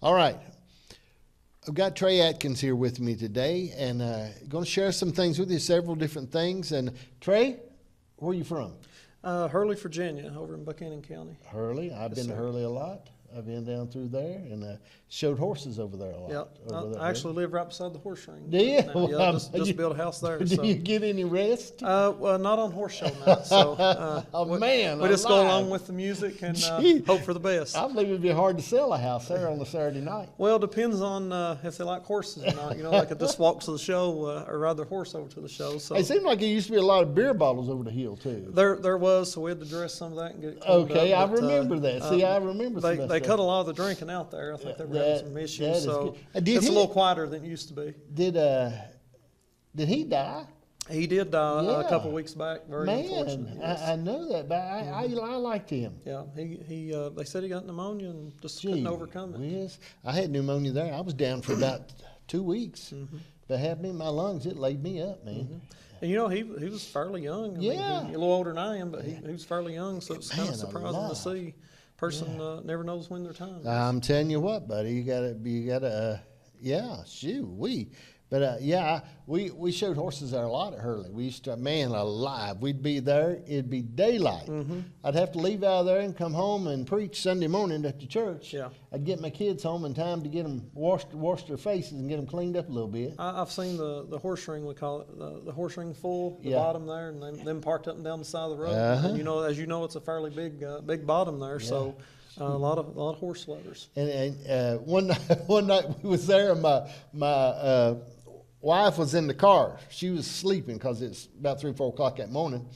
All right. I've got Trey Adkins here with me today, and going to share some things with you, several different things. And Trey, where are you from? Hurley, Virginia, over in Buchanan County. Hurley. I've been to Hurley a lot. I've been down through there and showed horses over there a lot. Yeah, I actually live right beside the horse ring. Do you? Now, yeah, just built a house there. Do you get any rest? Well, not on horse show night. So, we just go along with the music and hope for the best. I believe it'd be hard to sell a house there on a Saturday night. Well, it depends on if they like horses or not. You know, they could just walk to the show or ride their horse over to the show. So it seemed like there used to be a lot of beer bottles over the hill too. There was, so we had to dress some of that and get it cleaned okay, up, I remember that. See, I remember they cut a lot of the drinking out there. I think they were having some issues, so it's a little quieter than it used to be. Did he die? He did die a couple of weeks back. Very unfortunate. Yes. I know that, but I liked him. Yeah, he they said he got pneumonia and just couldn't overcome it. Yes, I had pneumonia there. I was down for about 2 weeks. If it had me in my lungs, it laid me up, man. And you know, he was fairly young. I mean, a little older than I am, but he was fairly young, so it's kind of surprising to see. Person never knows when their time is. I'm telling you what, buddy, you gotta, But we showed horses there a lot at Hurley. We used to, man alive, we'd be there, it'd be daylight. I'd have to leave out of there and come home and preach Sunday morning at the church. Yeah. I'd get my kids home in time to get them washed their faces and get them cleaned up a little bit. I've seen the horse ring, we call it, the horse ring full, the bottom there, and them parked up and down the side of the road. And you know, as you know, it's a fairly big bottom there, so a lot of horse lovers. And one night we was there, and my wife was in the car. She was sleeping because it's about 3 or 4 o'clock that morning,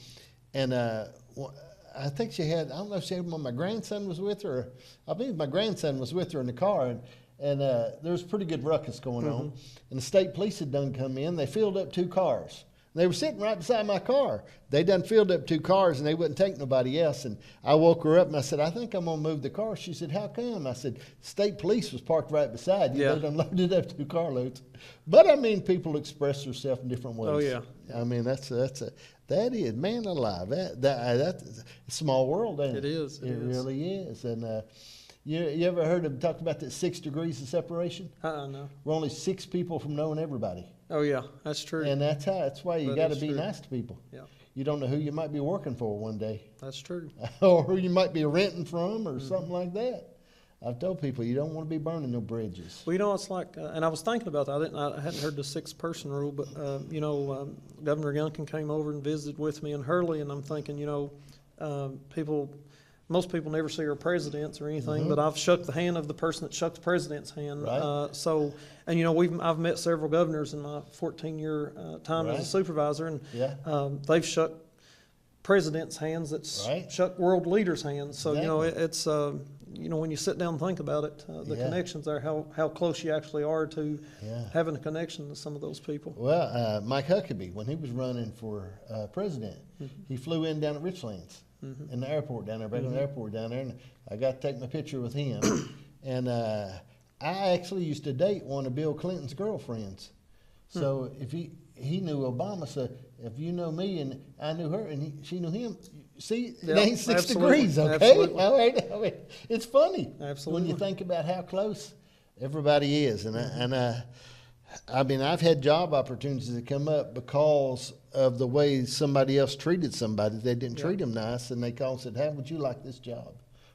and I think she had, I don't know if she had one, my grandson was with her. I believe my grandson was with her in the car, and there was a pretty good ruckus going on. And the state police had done come in. They filled up 2 cars. They were sitting right beside my car. They done filled up 2 cars, and they wouldn't take nobody else. And I woke her up, and I said, I think I'm going to move the car. She said, how come? I said, state police was parked right beside you. They done loaded up 2 carloads. But, I mean, people express themselves in different ways. Oh, yeah. I mean, that is, man alive. That's a small world, ain't it? It is. It really is. And you ever heard them talk about that 6 degrees of separation? No. We're only 6 people from knowing everybody. Oh, yeah, that's true. And that's why you got to be nice to people. Yeah. You don't know who you might be working for one day. That's true. Or who you might be renting from or something like that. I've told people you don't want to be burning no bridges. Well, you know, it's like, and I was thinking about that. I hadn't heard the 6-person rule, but, you know, Governor Youngkin came over and visited with me in Hurley, and I'm thinking, you know, most people never see our presidents or anything, but I've shook the hand of the person that shook the president's hand. Right. And you know, I've met several governors in my 14-year time as a supervisor, and they've shook presidents' hands that's shook world leaders' hands. So you know, it's you know, when you sit down and think about it, the connections there, how close you actually are to having a connection to some of those people. Well, Mike Huckabee, when he was running for president, he flew in down at Richlands. In the airport down there, back in the airport down there, and I got to take my picture with him. And I actually used to date one of Bill Clinton's girlfriends. So if he knew Obama, so if you know me and I knew her and she knew him, see, it ain't 6 degrees, okay? All right. I mean, it's funny when you think about how close everybody is. And I mean, I've had job opportunities that come up because of the way somebody else treated somebody. They didn't treat them nice, and they called and said, how would you like this job?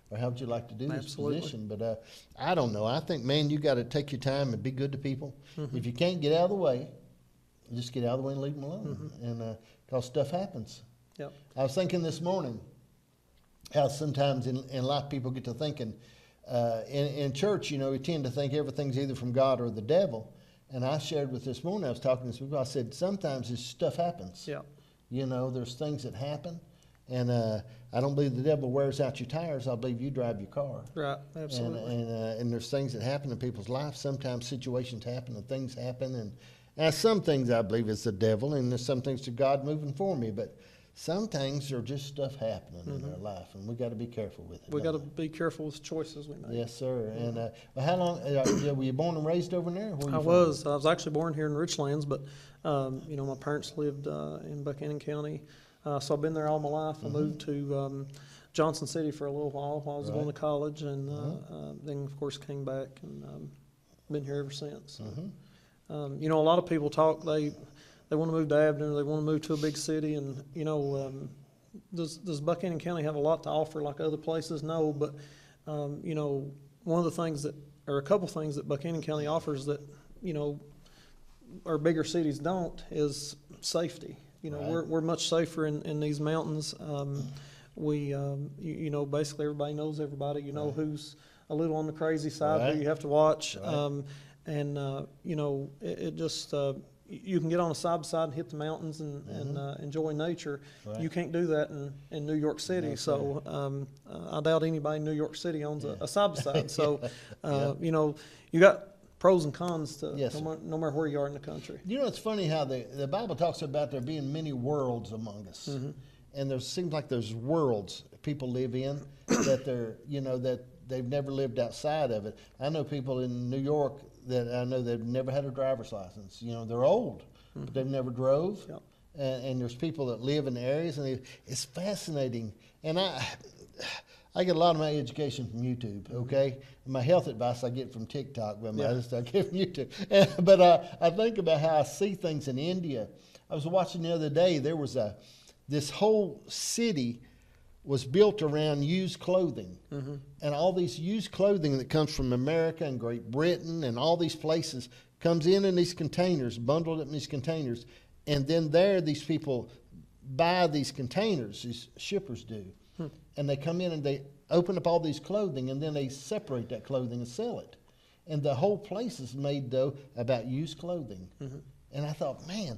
Or how would you like to do this position? But I don't know. I think, man, you got to take your time and be good to people. If you can't get out of the way, just get out of the way and leave them alone. And because stuff happens. Yep. I was thinking this morning how sometimes in life people get to thinking, in church, you know, we tend to think everything's either from God or the devil. And I shared with this morning, I was talking to some people, I said, sometimes this stuff happens. Yeah. You know, there's things that happen. And I don't believe the devil wears out your tires. I believe you drive your car. Right, absolutely. And there's things that happen in people's lives. Sometimes situations happen and things happen. And some things I believe is the devil, and there's some things to God moving for me. But some things are just stuff happening in our life, and we got to be careful with it. We got to be careful with the choices we make. Yes, sir. And how long were you born and raised over there? I was actually born here in Richlands, but you know, my parents lived in Buchanan County, so I've been there all my life. I moved to Johnson City for a little while I was going to college, and then of course came back and been here ever since. You know, a lot of people talk, they want to move to Abner, they want to move to a big city, and you know, does Buchanan County have a lot to offer like other places? No, but you know, one of the things that, or a couple things that Buchanan County offers that, you know, our bigger cities don't, is safety. You know, we're much safer in these mountains. You know, basically everybody knows everybody. You know who's a little on the crazy side, who you have to watch. You know, it just, you can get on a side by side and hit the mountains and enjoy nature. You can't do that in New York City. So I doubt anybody in New York City owns a side by side. So, you know, you got pros and cons to no matter where you are in the country. You know, it's funny how the Bible talks about there being many worlds among us. And there seems like there's worlds people live in that they're, you know, that they've never lived outside of it. I know people in New York that I know they've never had a driver's license. You know, they're old, but they've never drove. And there's people that live in areas, and it's fascinating. And I get a lot of my education from YouTube, okay? And my health advice I get from TikTok, but my other stuff I get from YouTube. But I think about how I see things in India. I was watching the other day, there was this whole city was built around used clothing. And all these used clothing that comes from America and Great Britain and all these places comes in these containers, bundled up in these containers. And then these people buy these containers, these shippers do. And they come in and they open up all these clothing, and then they separate that clothing and sell it. And the whole place is made, though, about used clothing. And I thought, man,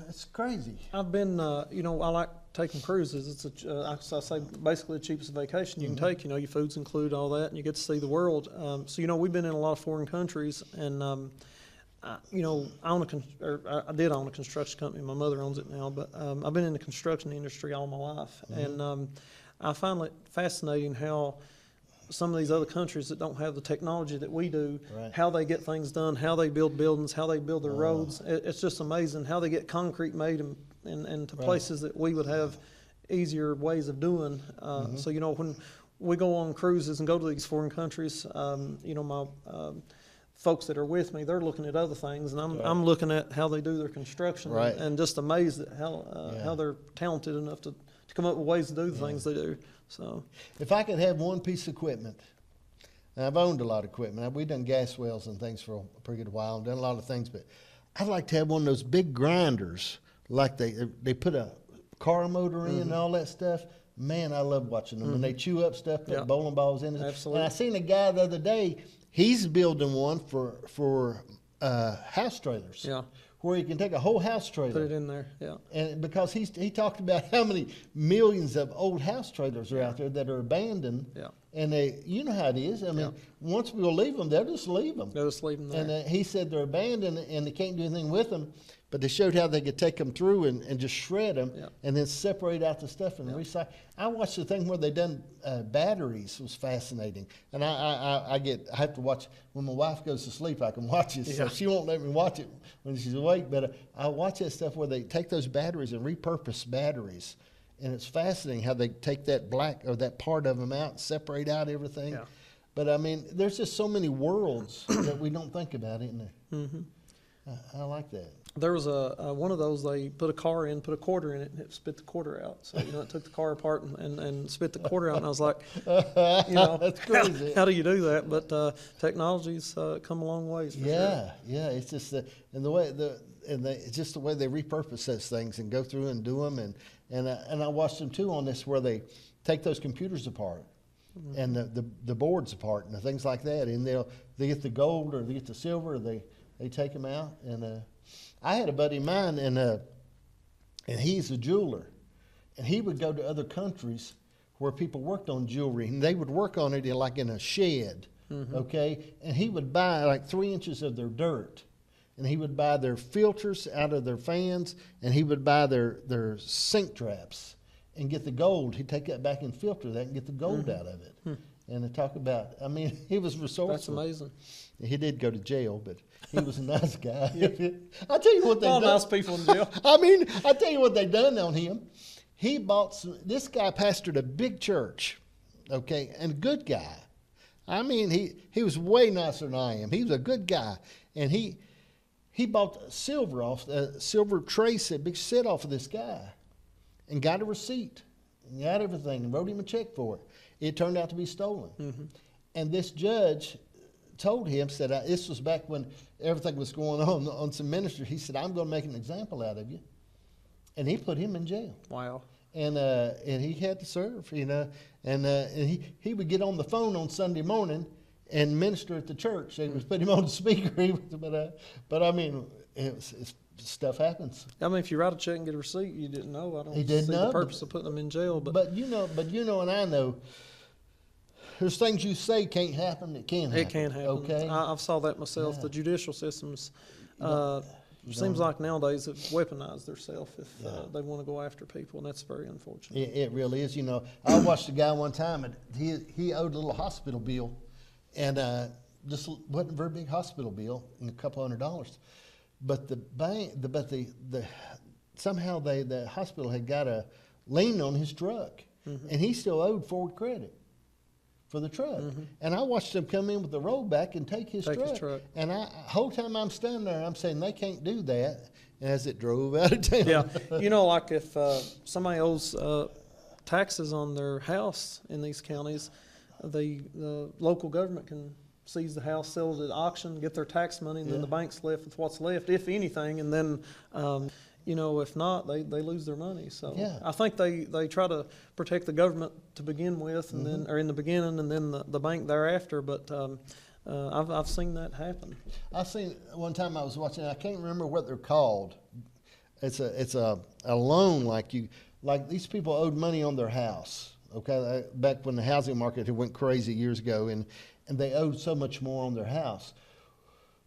that's crazy. I've been, you know, I like taking cruises. It's I say basically the cheapest vacation you can take. You know, your food's included, all that, and you get to see the world. So, you know, we've been in a lot of foreign countries, and you know, I did own a construction company. My mother owns it now, but I've been in the construction industry all my life, and I find it fascinating how some of these other countries that don't have the technology that we do, how they get things done, how they build buildings, how they build their roads. It's just amazing how they get concrete made into places that we would have easier ways of doing. So, you know, when we go on cruises and go to these foreign countries, you know, my folks that are with me, they're looking at other things, and I'm looking at how they do their construction, and just amazed at how they're talented enough to come up with ways to do the things they do. So, if I could have one piece of equipment, and I've owned a lot of equipment. We've done gas wells and things for a pretty good while, and done a lot of things, but I'd like to have one of those big grinders, like they put a car motor in and all that stuff. Man, I love watching them. When they chew up stuff, put bowling balls in it. Absolutely. And I seen a guy the other day, he's building one for house trailers. Where you can take a whole house trailer. Put it in there, And because he talked about how many millions of old house trailers are out there that are abandoned. And you know how it is. I mean, once we'll leave them, they'll just leave them. They'll just leave them there. And he said they're abandoned and they can't do anything with them. But they showed how they could take them through and just shred them and then separate out the stuff and recycle. I watched the thing where they done batteries. It was fascinating. And I have to watch, when my wife goes to sleep, I can watch it. So she won't let me watch it when she's awake. But I watch that stuff where they take those batteries and repurpose batteries. And it's fascinating how they take that black or that part of them out and separate out everything. But I mean, there's just so many worlds that we don't think about, isn't there? I like that. There was one of those, they put a car in, put a quarter in it, and it spit the quarter out. So, you know, it took the car apart and spit the quarter out. And I was like, you know, that's crazy. How do you do that? But technology's come a long ways. For sure. It's just it's just the way they repurpose those things and go through and do them. And I watched them too on this where they take those computers apart and the boards apart and the things like that, and they get the gold or they get the silver, or they take them out. And I had a buddy of mine, and he's a jeweler, and he would go to other countries where people worked on jewelry, and they would work on it in a shed, okay? And he would buy like 3 inches of their dirt, and he would buy their filters out of their fans, and he would buy their sink traps and get the gold. He'd take that back and filter that and get the gold out of it. And they talk about, I mean, he was resourceful. That's amazing. He did go to jail, but he was a nice guy. I tell you what they done. Nice people in jail. I mean, I tell you what they done on him. He bought this guy pastored a big church, okay, and a good guy. I mean, he was way nicer than I am. He was a good guy, and he bought silver trace, a big set off of this guy, and got a receipt, and got everything, and wrote him a check for it. It turned out to be stolen. Mm-hmm. And this judge told him, said, this was back when everything was going on some ministers. He said, I'm going to make an example out of you. And he put him in jail. Wow. And he had to serve, you know. And he would get on the phone on Sunday morning and minister at the church. They would put him on the speaker. But I mean, stuff happens. I mean, if you write a check and get a receipt, you didn't know. I don't see the purpose of putting them in jail. But you know, and I know. There's things you say can't happen. It can happen. It can happen. Okay. I've saw that myself. Yeah. The judicial systems seems like nowadays have weaponized themselves if they want to go after people, and that's very unfortunate. It really is. You know, I watched a guy one time, and he owed a little hospital bill, and just wasn't a very big hospital bill, and a couple $100. But the bank, somehow the hospital had got a lien on his truck, mm-hmm. and he still owed Ford credit for the truck. Mm-hmm. And I watched him come in with the rollback and take his truck. And whole time I'm standing there, I'm saying, they can't do that, as it drove out of town. Yeah, you know, like if somebody owes taxes on their house in these counties, the local government can seize the house, sell it at auction, get their tax money, and then the bank's left with what's left, if anything, and then you know, if not, they lose their money. So I think they try to protect the government to begin with, and mm-hmm. then, or in the beginning, and then the bank thereafter. But I've seen that happen. I seen one time I was watching. I can't remember what they're called. It's a loan like these people owed money on their house. Okay, back when the housing market had went crazy years ago, and they owed so much more on their house.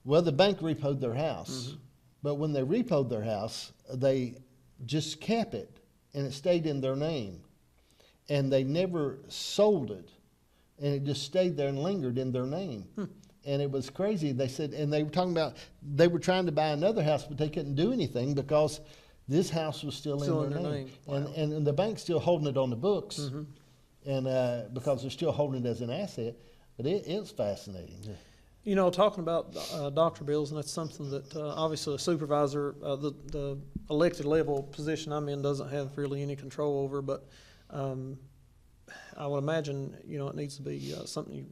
Well, the bank repoed their house. Mm-hmm. But when they repoed their house, they just kept it, and it stayed in their name. And they never sold it, and it just stayed there and lingered in their name. And it was crazy. They said, and they were talking about, they were trying to buy another house, but they couldn't do anything because this house was still in their name. Wow. And the bank's still holding it on the books, mm-hmm. and because they're still holding it as an asset. But it's fascinating. You know, talking about doctor bills, and that's something that obviously a supervisor, the elected level position I'm in, doesn't have really any control over. But I would imagine, you know, it needs to be something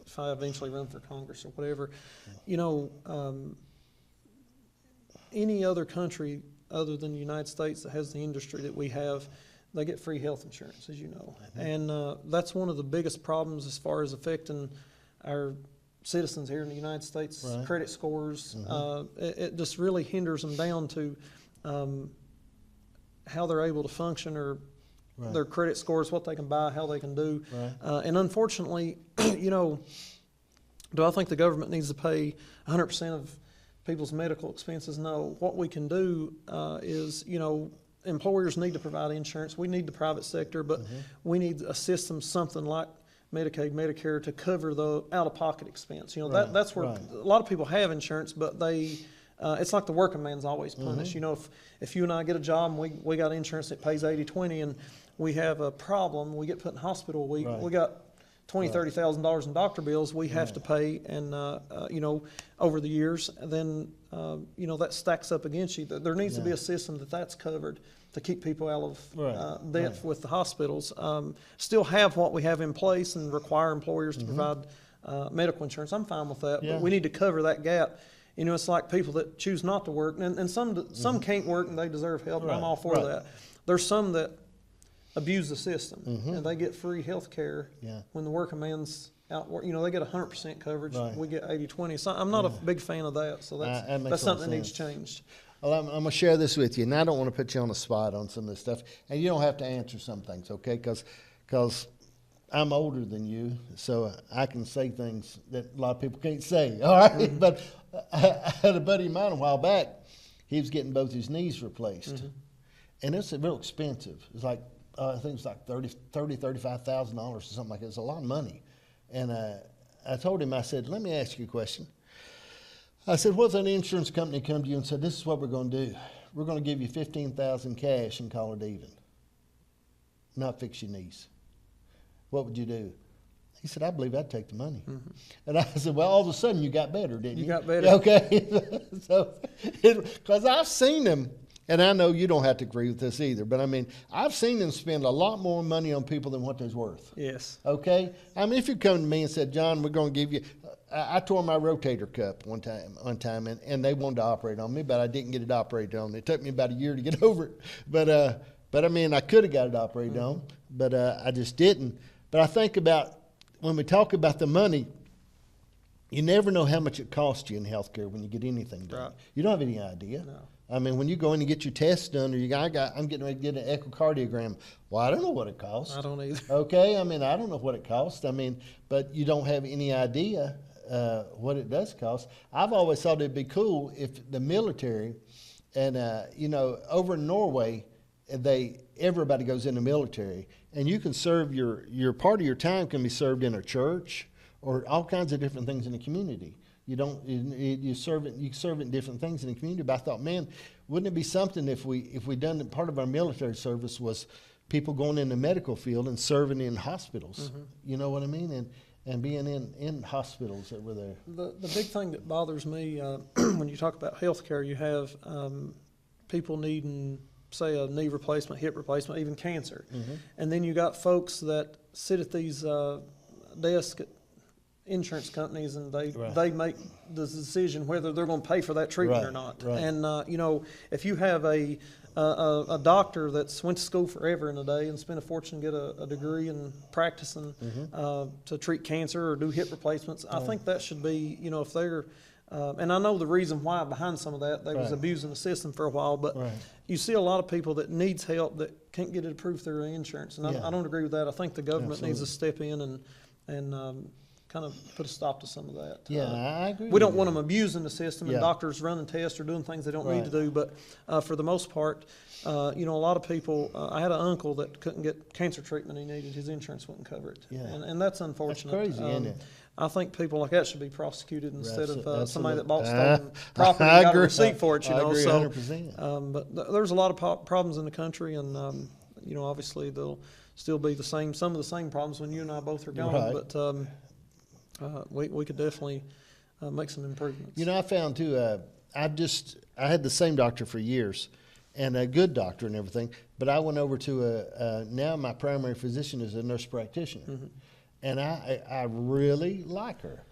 if I eventually run for Congress or whatever. You know, any other country other than the United States that has the industry that we have, they get free health insurance, as you know. Mm-hmm. And that's one of the biggest problems as far as affecting our citizens here in the United States, right. Credit scores. Mm-hmm. It just really hinders them down to how they're able to function, or right. their credit scores, what they can buy, how they can do. Right. And unfortunately, you know, do I think the government needs to pay 100% of people's medical expenses? No. What we can do is, you know, employers need to provide insurance. We need the private sector, but mm-hmm. we need a system, something like Medicaid, Medicare, to cover the out-of-pocket expense. You know, right, that's where right. a lot of people have insurance, but they, it's like the working man's always punished. Mm-hmm. You know, if you and I get a job and we got insurance that pays 80-20, and we have a problem, we get put in hospital, we got $20,000, $30,000 in doctor bills we have to pay, and you know, over the years, then you know, that stacks up against you. There needs to be a system that's covered to keep people out of debt with the hospitals. Still have what we have in place and require employers to provide medical insurance. I'm fine with that, but we need to cover that gap. You know, it's like people that choose not to work, and some can't work and they deserve help, and I'm all for that. There's some that abuse the system, and they get free health care when the working man's out. You know, they get 100% coverage. Right. We get 80-20. So I'm not a big fan of that. So that's something that needs changed. Well, I'm going to share this with you, and I don't want to put you on the spot on some of this stuff, and you don't have to answer some things, okay? Because I'm older than you, so I can say things that a lot of people can't say, all right? But I had a buddy of mine a while back. He was getting both his knees replaced, and it's real expensive. It's like, I think it's like $35,000 or something like that. It's a lot of money. And I told him, I said, let me ask you a question. I said, what if an insurance company come to you and said, this is what we're going to do. We're going to give you $15,000 cash and call it even. not fix your knees, what would you do? He said, I believe I'd take the money. And I said, well, all of a sudden you got better, didn't you? You got better. Okay. So, because I've seen them, and I know you don't have to agree with this either, but I mean, I've seen them spend a lot more money on people than what they're worth. Yes. Okay? I mean, if you come to me and said, John, we're going to give you, I tore my rotator cuff one time, and they wanted to operate on me, but I didn't get it operated on. It took me about a year to get over it. But I mean, I could have got it operated on, but I just didn't. But I think about, when we talk about the money, you never know how much it costs you in healthcare when you get anything done. Right. You don't have any idea. No. I mean, when you go in and get your tests done, or I'm getting ready to get an echocardiogram. Well, I don't know what it costs. I don't either. Okay, I mean, I don't know what it costs. I mean, but you don't have any idea what it does cost. I've always thought it'd be cool if the military, and over in Norway, everybody goes in the military, and you can serve your part of your time can be served in a church or all kinds of different things in the community. You serve it in different things in the community. But I thought, man, wouldn't it be something if we done part of our military service was people going in the medical field and serving in hospitals. You know what I mean? And being in hospitals that were there. The big thing that bothers me when you talk about healthcare, you have people needing, say, a knee replacement, hip replacement, even cancer. And then you got folks that sit at these desks at insurance companies, and they make the decision whether they're going to pay for that treatment or not. And if you have a doctor that's went to school forever in a day and spent a fortune to get a degree in practicing to treat cancer or do hip replacements, I think that should be, if they're and I know the reason why behind some of that. They was abusing the system for a while, but you see a lot of people that needs help that can't get it approved through their insurance, and I don't agree with that. I think the government needs to step in and kind of put a stop to some of that. Yeah, I agree. We don't want them abusing the system and doctors running tests or doing things they don't need to do, but for the most part, a lot of people, I had an uncle that couldn't get cancer treatment he needed. His insurance wouldn't cover it. Yeah. And that's unfortunate. That's crazy, isn't it? I think people like that should be prosecuted instead of somebody that bought stolen property and got a receipt for it, I agree 100%. But there's a lot of problems in the country, and, obviously there'll still be some of the same problems when you and I both are gone, but we could definitely make some improvements. I found too, I had the same doctor for years, and a good doctor and everything, but I went over to now my primary physician is a nurse practitioner. And I really like her.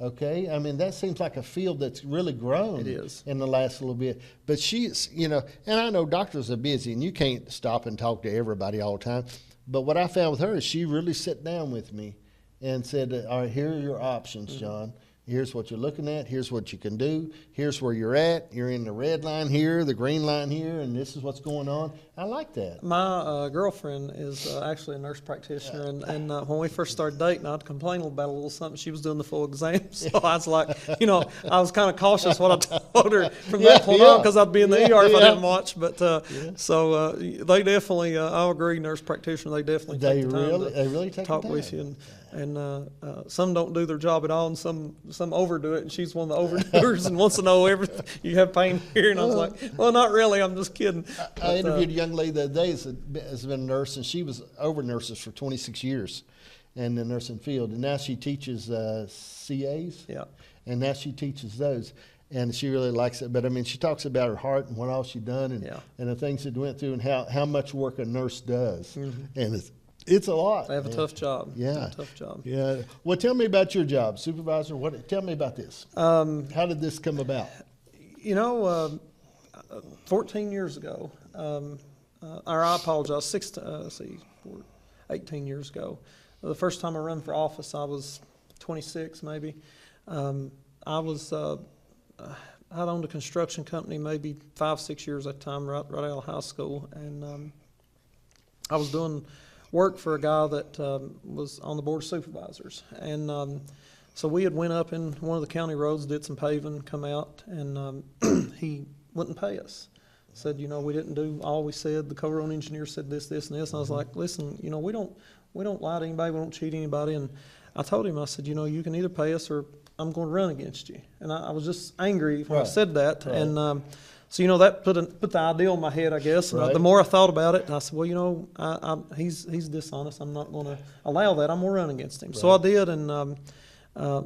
Okay, I mean, that seems like a field that's really grown. It is. In the last little bit. But she's, and I know doctors are busy and you can't stop and talk to everybody all the time. But what I found with her is she really sat down with me and said, all right, here are your options, John. Here's what you're looking at. Here's what you can do. Here's where you're at. You're in the red line here, the green line here, and this is what's going on. I like that. My girlfriend is actually a nurse practitioner, and when we first started dating, I'd complain about a little something. She was doing the full exam, so I was like, I was kind of cautious what I told her from that point on, because I'd be in the ER if I didn't watch. But so they definitely, I'll agree, nurse practitioner, they definitely take the time to talk with you. And some don't do their job at all, and some overdo it, and she's one of the overdoers and wants to know everything. You have pain here, and I was like, well, not really, I'm just kidding. I interviewed a young lady the other day has been a nurse, and she was over nurses for 26 years in the nursing field, and now she teaches CAs, and now she teaches those. And she really likes it. But, I mean, she talks about her heart and what all she's done and the things that went through and how much work a nurse does. And it's a lot. They have a tough job. Yeah. A tough job. Yeah. Well, tell me about your job, supervisor. Tell me about this. How did this come about? 14 years ago, or I apologize, 18 years ago. The first time I ran for office, I was 26 maybe. I owned a construction company maybe 5-6 years at the time, right out of high school. And I was doing work for a guy that was on the board of supervisors, and so we had went up in one of the county roads, did some paving, come out, and he wouldn't pay us. Said, we didn't do all we said. The co-road engineer said this, and this, and I was like, listen, we don't lie to anybody, we don't cheat anybody. And I told him, I said, you can either pay us or I'm going to run against you. And I was just angry when I said that, and So that put the idea in my head, I guess. And the more I thought about it, I said, well, he's dishonest. I'm not going to allow that. I'm going to run against him. So I did, and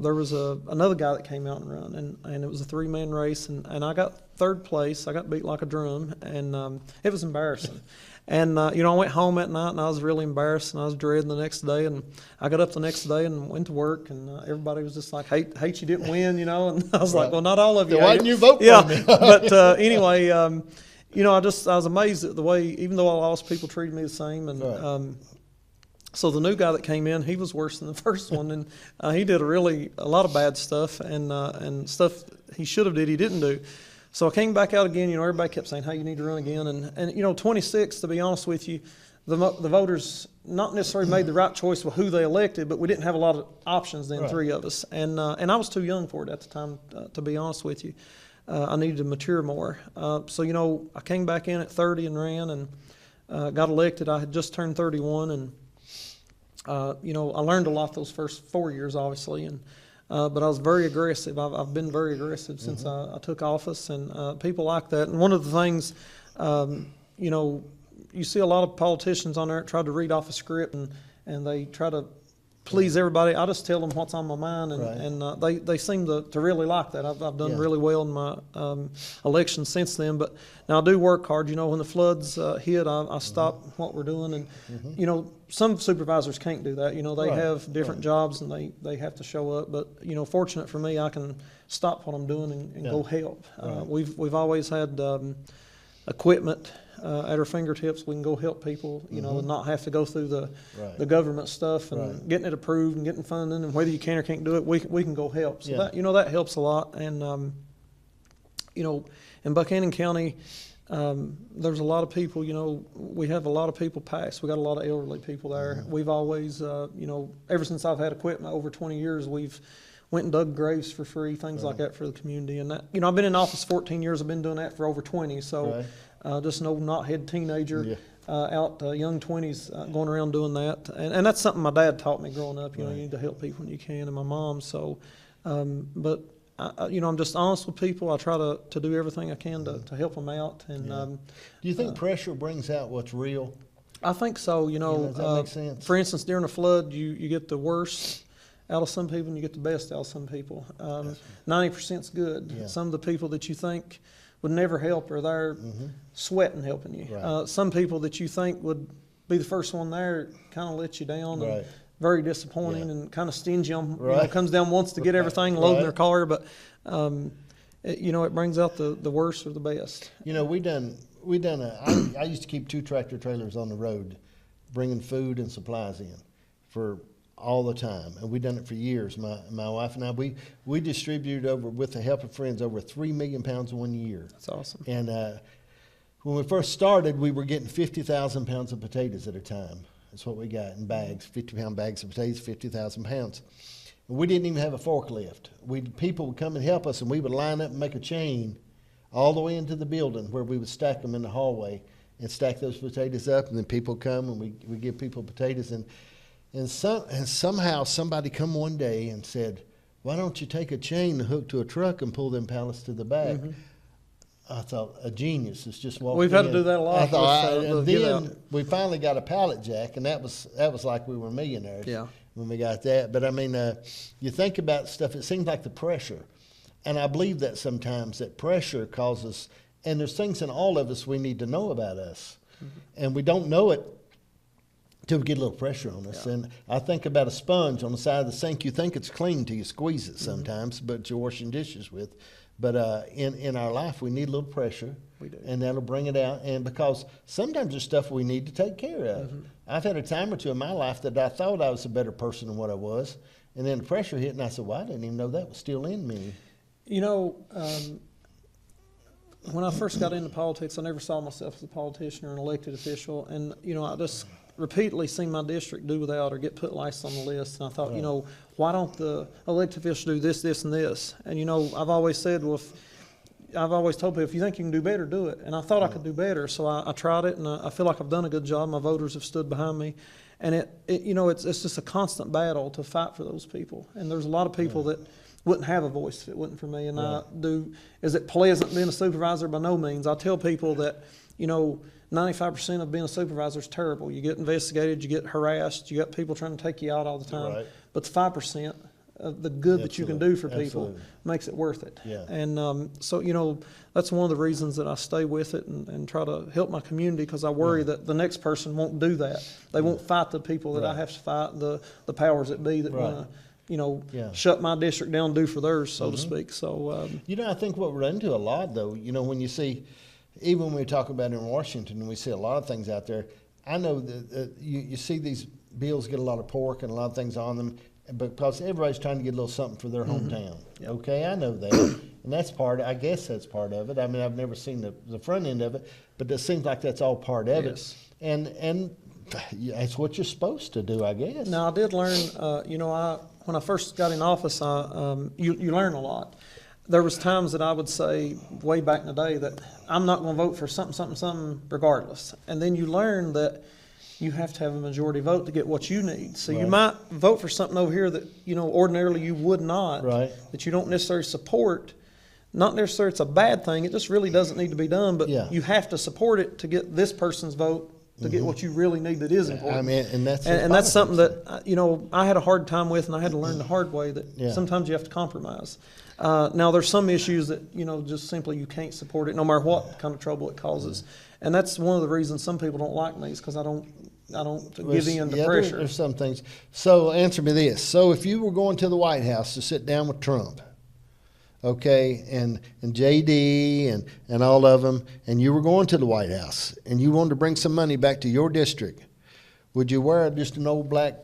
there was another guy that came out and run, and it was a 3-man race, and I got third place. I got beat like a drum, and it was embarrassing. And, I went home that night, and I was really embarrassed, and I was dreading the next day. And I got up the next day and wwent to work, and everybody was just like, hate you didn't win, And I was like, well, not all of you. Why didn't you vote for me? But anyway, I was amazed at the way, even though I lost, people treated me the same. And so the new guy that came in, he was worse than the first one, and he did a lot of bad stuff and stuff he should have did, he didn't do. So I came back out again. Everybody kept saying, hey, you need to run again. And 26, to be honest with you, the voters not necessarily made the right choice with who they elected, but we didn't have a lot of options then, 3 of us. And I was too young for it at the time, to be honest with you. I needed to mature more. So I came back in at 30 and ran and got elected. I had just turned 31, and I learned a lot those first 4 years, obviously, but I was very aggressive. I've been very aggressive since I took office, and people like that. And one of the things, you see a lot of politicians on there that try to read off a script, and they try to please everybody. I just tell them what's on my mind, and they seem to really like that. I've done really well in my election since then. But now I do work hard. When the floods hit, I stop what we're doing, and some supervisors can't do that. They have different jobs, and they have to show up. But fortunate for me, I can stop what I'm doing and go help. We've always had equipment at our fingertips. We can go help people, and not have to go through the government stuff and getting it approved and getting funding, and whether you can or can't do it, we can go help. So that that helps a lot. And in Buchanan County, there's a lot of people. We have a lot of people pass. We got a lot of elderly people there. We've always, ever since I've had equipment over 20 years, we've went and dug graves for free, things like that for the community. And that, I've been in office 14 years. I've been doing that for over 20. So just an old knothead teenager out, young 20s, going around doing that. And that's something my dad taught me growing up. You need to help people when you can, and my mom. So, but I'm just honest with people. I try to do everything I can to help them out. And do you think pressure brings out what's real? I think so. Does that make sense? For instance, during a flood, you get the worst out of some people, and you get the best out of some people. 90% is good. Yeah. Some of the people that you think would never help are there sweating helping you. Some people that you think would be the first one there kind of let you down. And very disappointing and kind of stingy on, comes down once to get everything, loading their car, but it brings out the worst or the best. I used to keep 2 tractor trailers on the road, bringing food and supplies in for all the time, and we've done it for years. My wife and I, we distributed with the help of friends, over 3 million pounds in 1 year. That's awesome. And when we first started, we were getting 50,000 pounds of potatoes at a time. That's what we got in bags, 50-pound bags of potatoes, 50,000 pounds. And we didn't even have a forklift. People would come and help us, and we would line up and make a chain all the way into the building where we would stack them in the hallway and stack those potatoes up, and then people come and we give people potatoes. And somehow somebody come one day and said, why don't you take a chain and hook to a truck and pull them pallets to the back? I thought, a genius. It's just walking We've had to do that a lot. And then we finally got a pallet jack, and that was like we were millionaires when we got that. But I mean, you think about stuff, it seems like the pressure. And I believe that sometimes that pressure causes, and there's things in all of us we need to know about us. And we don't know it till we get a little pressure on us. And I think about a sponge on the side of the sink. You think it's clean till you squeeze it sometimes, but you're washing dishes with. But in our life, we need a little pressure, and that'll bring it out. And because sometimes there's stuff we need to take care of. I've had a time or two in my life that I thought I was a better person than what I was, and then the pressure hit, and I said, well, I didn't even know that was still in me. When I first got into politics, I never saw myself as a politician or an elected official, and I just repeatedly seen my district do without or get put last on the list. And I thought, why don't the elected officials do this, this, and this? And, I've always said, I've always told people, if you think you can do better, do it. And I thought I could do better, so I tried it, and I feel like I've done a good job. My voters have stood behind me. And it's just a constant battle to fight for those people. And there's a lot of people that wouldn't have a voice if it wasn't for me. And is it pleasant being a supervisor? By no means. I tell people that, 95% of being a supervisor is terrible. You get investigated, you get harassed, you got people trying to take you out all the time. Right. But the 5% of the good that you can do for people makes it worth it. Yeah. And so, that's one of the reasons that I stay with it and try to help my community, because I worry that the next person won't do that. They won't fight the people that I have to fight, the powers that be that want to, shut my district down, do for theirs, so to speak. So, I think what we're into a lot, though, when you see, even when we talk about in Washington, and we see a lot of things out there, I know that you see these bills get a lot of pork and a lot of things on them, because everybody's trying to get a little something for their hometown. Yep. Okay, I know that. And that's I guess that's part of it. I mean, I've never seen the front end of it, but it seems like that's all part of it. And that's what you're supposed to do, I guess. Now, I did learn, when I first got in office, you learn a lot. There was times that I would say way back in the day that I'm not going to vote for something regardless. And then you learn that you have to have a majority vote to get what you need. So you might vote for something over here that, ordinarily you would not, that you don't necessarily support. Not necessarily it's a bad thing. It just really doesn't need to be done, but you have to support it to get this person's vote to get what you really need that is important. I mean, and that's something that, I had a hard time with, and I had to learn the hard way that sometimes you have to compromise. Now, there's some issues that, just simply you can't support it no matter what kind of trouble it causes. And that's one of the reasons some people don't like me, is because I don't give in to pressure. There's some things. So answer me this. So if you were going to the White House to sit down with Trump, okay, and JD and all of them, and you were going to the White House, and you wanted to bring some money back to your district, would you wear just an old black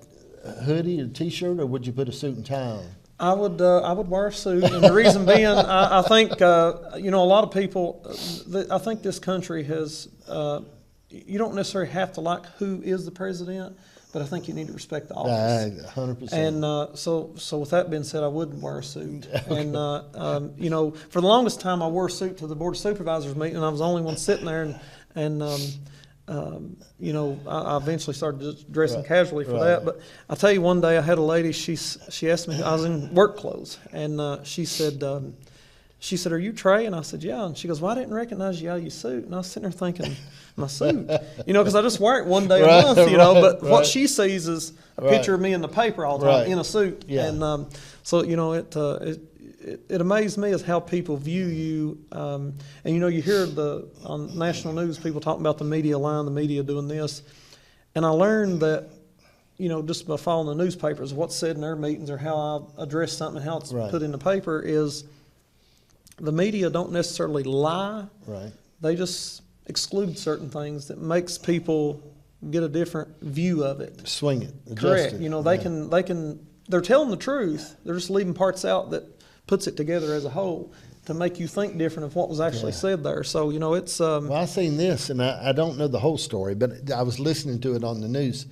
hoodie or T-shirt, or would you put a suit and tie on? I would wear a suit, and the reason being, I think a lot of people. I think this country has. You don't necessarily have to like who is the president, but I think you need to respect the office. 100%. And so with that being said, I wouldn't wear a suit. Okay. And for the longest time, I wore a suit to the Board of Supervisors meeting, and I was the only one sitting there, and I eventually started just dressing casually for that. But I tell you, one day I had a lady. She asked me. I was in work clothes, and she said, "Are you Trey?" And I said, "Yeah." And she goes, "Well, I didn't recognize you out of your suit." And I was sitting there thinking, my suit, because I just wear it one day a month, But what she sees is a picture of me in the paper all the time in a suit, and so it amazed me as how people view you, and you hear on national news people talking about the media lying, the media doing this, and I learned that, just by following the newspapers, what's said in their meetings or how I address something, how it's put in the paper is the media don't necessarily lie, they just exclude certain things that makes people get a different view of it. Swing it. Correct. It. They're telling the truth. They're just leaving parts out that puts it together as a whole to make you think different of what was actually said there. So, it's... well, I seen this, and I don't know the whole story, but I was listening to it on the news,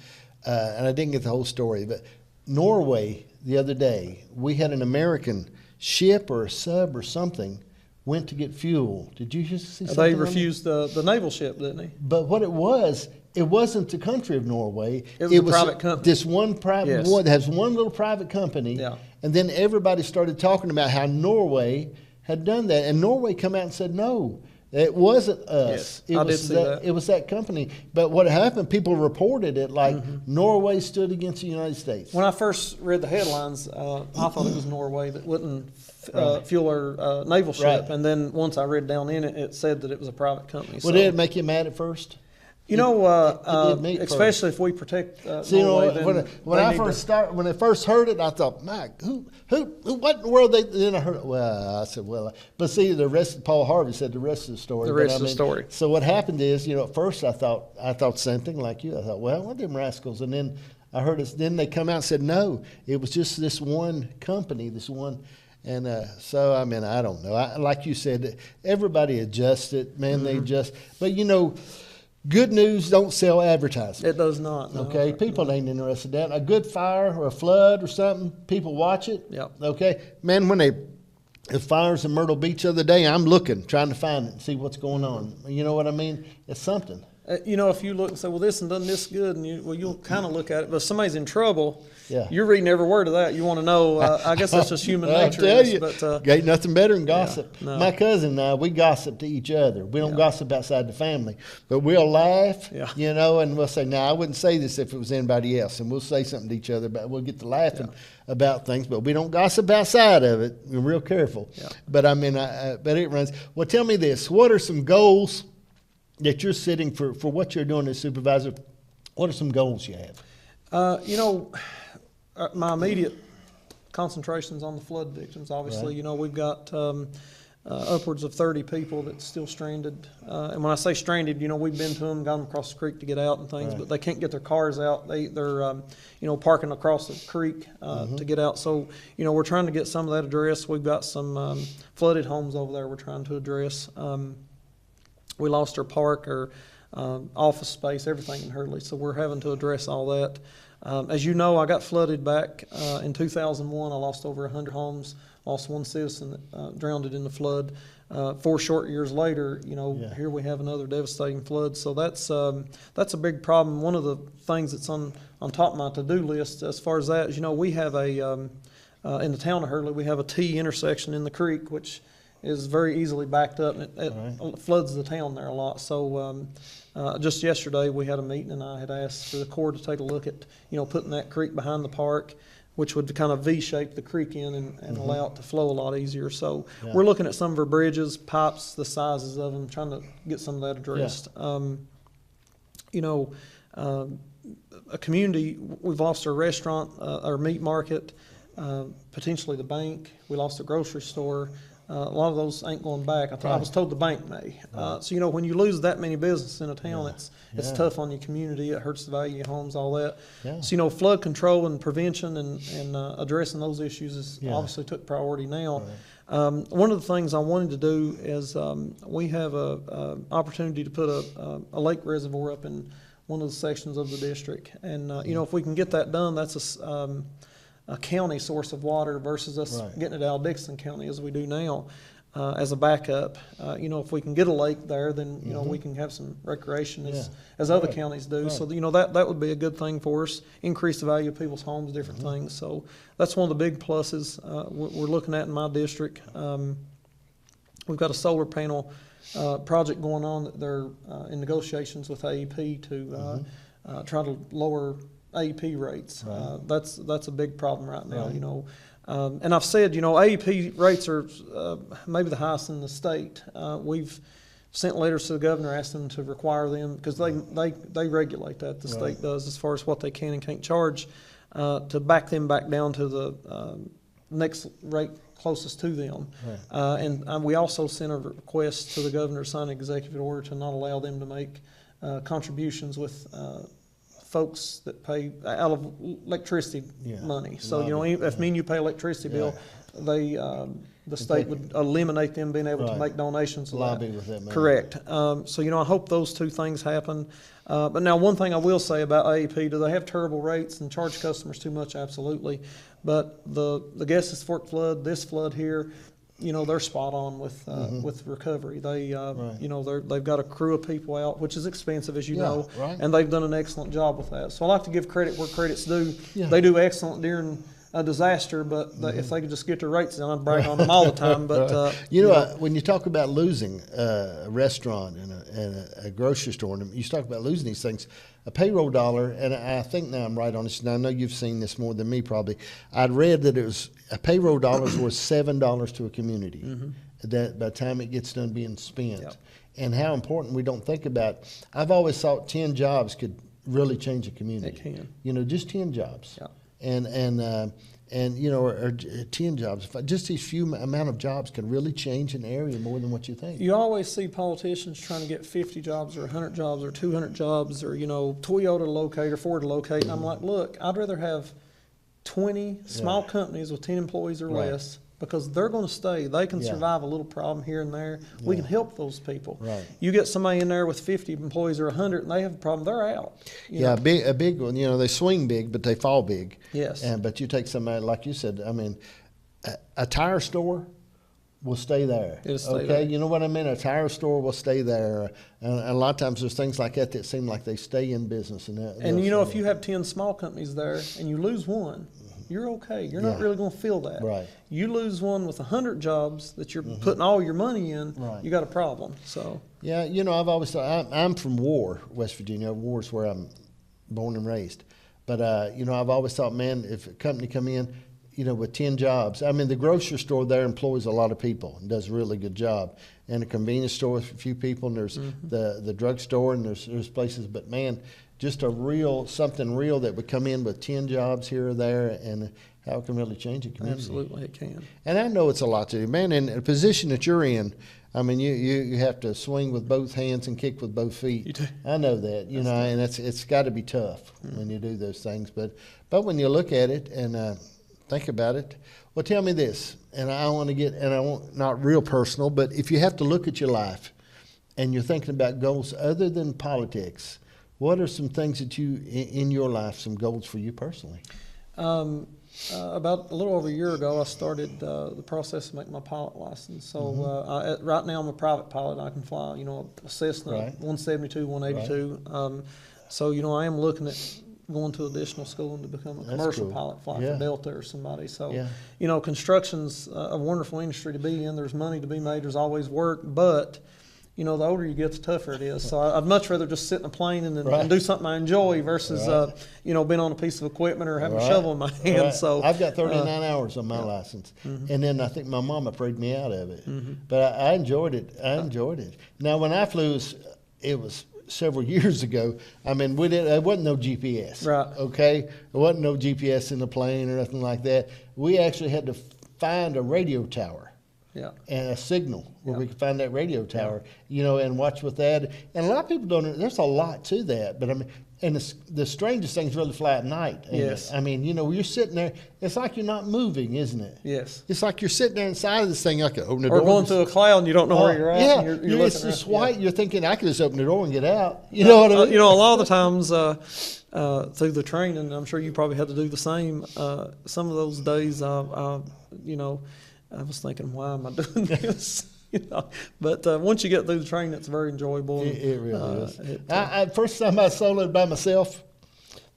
and I didn't get the whole story. But Norway, the other day, we had an American ship or a sub or something went to get fuel. Did you just see something? They refused the naval ship, didn't they? But what it wasn't the country of Norway. It was a private company. This one private one has one little private company. Yeah. And then everybody started talking about how Norway had done that. And Norway come out and said, no, it wasn't us. Yes, I did see that. It was that company. But what happened, people reported it like Norway stood against the United States. When I first read the headlines, I thought it was Norway that wouldn't fuel our naval ship. And then once I read down in it, it said that it was a private company. Well, did it make you mad at first? Especially if we protect Norway. When I first heard it, I thought, Mike, what in the world? Then I heard it. Well, I said, but see, Paul Harvey said the rest of the story. The rest of the story. So what happened is, at first I thought something like you. I thought, well, what them rascals? And then I heard it. Then they come out and said, no, it was just this one company, this one. And so, I mean, I don't know. Like you said, everybody adjusted, man. They adjust. But, good news don't sell advertising. It does not. No. Okay, people ain't interested in that. A good fire or a flood or something, people watch it. Yep. Okay, man, when the fires in Myrtle Beach the other day, I'm looking, trying to find it and see what's going on. You know what I mean? It's something. You know, if you look and say, well, this and done this good, and you'll kind of look at it, but if somebody's in trouble, you're reading every word of that. You want to know. I guess that's just human nature. I'll tell you, but ain't nothing better than gossip. No. My cousin and I, we gossip to each other. We don't gossip outside the family, but we'll laugh, you know, and we'll say, "No, I wouldn't say this if it was anybody else," and we'll say something to each other, but we'll get to laughing about things, but we don't gossip outside of it. We're real careful. But I mean, but it runs. Well, tell me this: what are some goals that you're setting for what you're doing as supervisor? What are some goals you have? You know, my immediate concentration's on the flood victims, obviously. Right. You know, we've got upwards of 30 people that's still stranded. And when I say stranded, you know, we've been to them, got them across the creek to get out and things, but they can't get their cars out. They're you know, parking across the creek to get out. So, you know, we're trying to get some of that addressed. We've got some flooded homes over there we're trying to address. We lost our park, our office space, everything in Hurley, so we're having to address all that. As you know, I got flooded back in 2001. I lost over 100 homes, lost one citizen that drowned in the flood. 4 short years later, you know, here we have another devastating flood. So that's a big problem. One of the things that's on top of my to-do list as far as that is, you know, we have a, in the town of Hurley, we have a T intersection in the creek, which is very easily backed up, and it floods the town there a lot. So just yesterday we had a meeting, and I had asked for the Corps to take a look at, you know, putting that creek behind the park, which would kind of V-shape the creek in and allow it to flow a lot easier. So we're looking at some of our bridges, pipes, the sizes of them, trying to get some of that addressed. You know, a community, we've lost our restaurant, our meat market, potentially the bank. We lost the grocery store. A lot of those ain't going back. I was told the bank may. So, you know, when you lose that many businesses in a town, it's tough on your community. It hurts the value of your homes, all that. So, you know, flood control and prevention and addressing those issues is obviously took priority now. One of the things I wanted to do is we have a opportunity to put a lake reservoir up in one of the sections of the district. And, you know, if we can get that done, that's a county source of water versus us getting it out of Dixon County as we do now as a backup. You know, if we can get a lake there, then, you know, we can have some recreation as other counties do. So, you know, that would be a good thing for us, increase the value of people's homes, different things. So that's one of the big pluses we're looking at in my district. We've got a solar panel project going on that they're in negotiations with AEP to try to lower AEP rates. That's a big problem right now, you know. And I've said, you know, AEP rates are maybe the highest in the state. We've sent letters to the governor asking them to require them, because they regulate that, the state does, as far as what they can and can't charge, to back them back down to the next rate closest to them. And we also sent a request to the governor to sign an executive order to not allow them to make contributions with folks that pay out of electricity money. So, you know, if me and you pay electricity bill, they the state would eliminate them being able to make donations. Lobby with that money. Correct. So, you know, I hope those two things happen. But now, one thing I will say about AEP, do they have terrible rates and charge customers too much? Absolutely. But the Gesses Fork flood, this flood here, you know, they're spot on with recovery. They, you know, they've got a crew of people out, which is expensive, as you know, and they've done an excellent job with that. So I like to give credit where credit's due. They do excellent during a disaster, but if they could just get their rates down, I'd brag on them all the time. But you know, when you talk about losing a restaurant and a grocery store, and you talk about losing these things, a payroll dollar, and I think now I'm right on this, and I know you've seen this more than me probably. I'd read that it was a payroll dollar is worth $7 to a community that by the time it gets done being spent, and how important we don't think about. I've always thought 10 jobs could really change a community. It can. You know, just 10 jobs. And you know, or 10 jobs. Just these few amount of jobs can really change an area more than what you think. You always see politicians trying to get 50 jobs or 100 jobs or 200 jobs, or, you know, Toyota to locate or Ford to locate. And I'm like, look, I'd rather have 20 small companies with 10 employees or less, because they're going to stay. They can survive a little problem here and there. We can help those people. You get somebody in there with 50 employees or 100, and they have a problem, they're out. A big one. You know, they swing big, but they fall big. Yes. But you take somebody, like you said, I mean, a tire store, will stay there. It'll stay there. You know what I mean? A tire store will stay there. And a lot of times there's things like that seem like they stay in business. And you know, if you have 10 small companies there and you lose one, you're okay. You're not really going to feel that. Right. You lose one with 100 jobs that you're putting all your money in, you got a problem. So. Yeah, you know, I've always thought, I'm from War, West Virginia. War's where I'm born and raised. But, you know, I've always thought, man, if a company come in, you know, with 10 jobs. I mean, the grocery store there employs a lot of people and does a really good job. And a convenience store with a few people, and there's the drugstore, and there's places. But, man, just something real that would come in with 10 jobs here or there, and how it can really change a community. Absolutely, it can. And I know it's a lot to do. Man, in a position that you're in, I mean, you have to swing with both hands and kick with both feet. You do. I know that, you know, and it's got to be tough when you do those things. But when you look at it and think about it, well, tell me this, and I want to get, and I want not real personal, but if you have to look at your life and you're thinking about goals other than politics, what are some things that in your life, some goals for you personally? About a little over a year ago, I started the process of making my pilot license. So right now I'm a private pilot. I can fly, you know, a Cessna 172, 182. Right. So, you know, I am looking at going to additional school and to become a commercial pilot, fly for Delta or somebody. So, you know, construction's a wonderful industry to be in. There's money to be made. There's always work, but you know, the older you get, the tougher it is. So I'd much rather just sit in a plane and do something I enjoy versus, you know, being on a piece of equipment or having a shovel in my hand. So I've got 39 hours on my license, and then I think my mama prayed me out of it. But I enjoyed it. Now, when I flew, it was several years ago. I mean, there wasn't no GPS. Right. Okay, there wasn't no GPS in the plane or nothing like that. We actually had to find a radio tower. And a signal where we could find that radio tower, you know, and watch with that. And a lot of people don't. There's a lot to that, but I mean, and the strangest things really fly at night. Yes. I mean, you know, you're sitting there. It's like you're not moving, isn't it? Yes. It's like you're sitting there inside of this thing. Like open the door. Or going through a cloud and you don't know where you're at. Yeah. And you're it's just white. You're thinking I could just open the door and get out. You know what I mean? You know, a lot of the times through the training, I'm sure you probably had to do the same. Some of those days, you know, I was thinking, why am I doing this? You know, but once you get through the training, it's very enjoyable. It really is. First time I soloed by myself,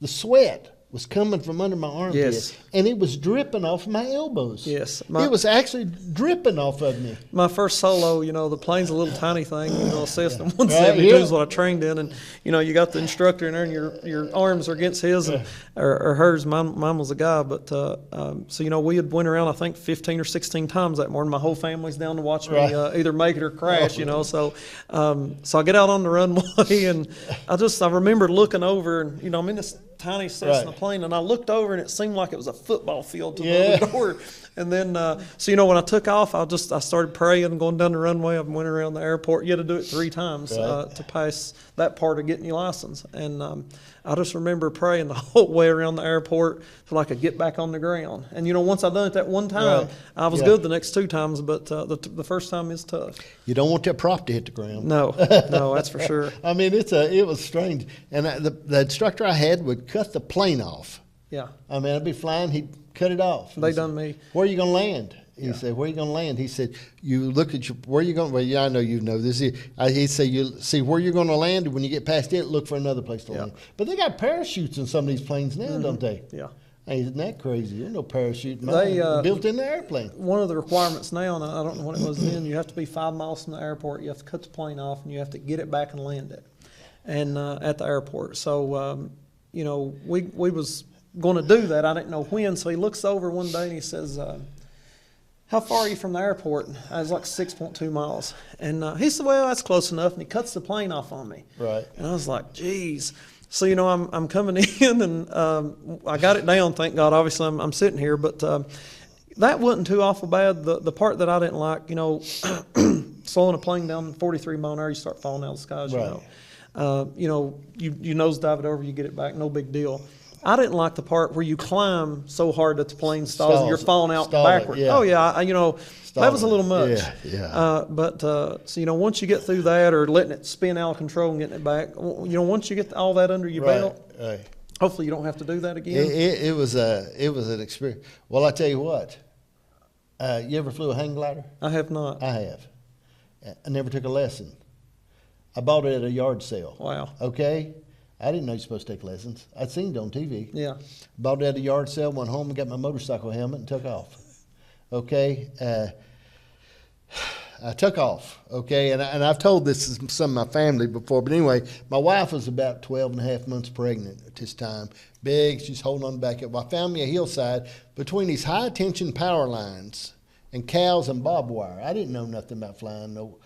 the sweat was coming from under my armpits, and it was dripping off my elbows. Yes. It was actually dripping off of me. My first solo, you know, the plane's a little tiny thing, you know, a Cessna 172 is what I trained in, and, you know, you got the instructor in there, and your arms are against his or hers. Mine was a guy, but, so, you know, we had went around, I think, 15 or 16 times that morning. My whole family's down to watch me either make it or crash, you know, so I get out on the runway, and I remember looking over, and, you know, I'm in this tiny Cessna plane, and I looked over, and it seemed like it was a football field to the door. And then, so, you know, when I took off, I started praying, going down the runway. I went around the airport. You had to do it 3 times to pass that part of getting your license. And I just remember praying the whole way around the airport till I could get back on the ground. And, you know, once I done it that one time, I was good the next 2 times, but the first time is tough. You don't want that prop to hit the ground. No, that's for sure. I mean, it was strange. And the instructor I had would cut the plane off. Yeah. I mean, I'd be flying, he'd cut it off. They done me. Where are you going to land? He said, where are you going to land? He said, you look at where you going. Well, yeah, I know you know this. He'd say, you see where you're going to land, and when you get past it, look for another place to land. But they got parachutes in some of these planes now, don't they? Yeah. Hey, isn't that crazy? There's no parachute built in the airplane. One of the requirements now, and I don't know what it was then, you have to be 5 miles from the airport. You have to cut the plane off, and you have to get it back and land it, and at the airport. So, you know, we was going to do that. I didn't know when. So he looks over one day and he says, how far are you from the airport? I was like 6.2 miles. And he said, well, that's close enough. And he cuts the plane off on me. Right. And I was like, geez. So, you know, I'm coming in, and I got it down, thank God. Obviously, I'm sitting here. But that wasn't too awful bad. The part that I didn't like, you know, slowing a plane down 43 mile an hour, you start falling out of the sky, as you know. You know, you nosedive it over, you get it back, no big deal. I didn't like the part where you climb so hard that the plane stalls and you're falling out backward. Yeah. Oh, yeah, you know, that was a little much. Yeah. But, so, you know, once you get through that or letting it spin out of control and getting it back, you know, once you get all that under your belt, hopefully you don't have to do that again. It was an experience. Well, I tell you what, You ever flew a hang glider? I have not. I have. I never took a lesson. I bought it at a yard sale. Wow. Okay? I didn't know you're supposed to take lessons. I'd seen it on TV. Yeah. Bought it at a yard sale, went home and got my motorcycle helmet and took off. Okay? I took off, okay? And I've told this to some of my family before, but anyway, my wife was about 12 and a half months pregnant at this time. Big, she's holding on the back up. Well, I found me a hillside between these high-tension power lines and cows and barbed wire. I didn't know nothing about flying. No,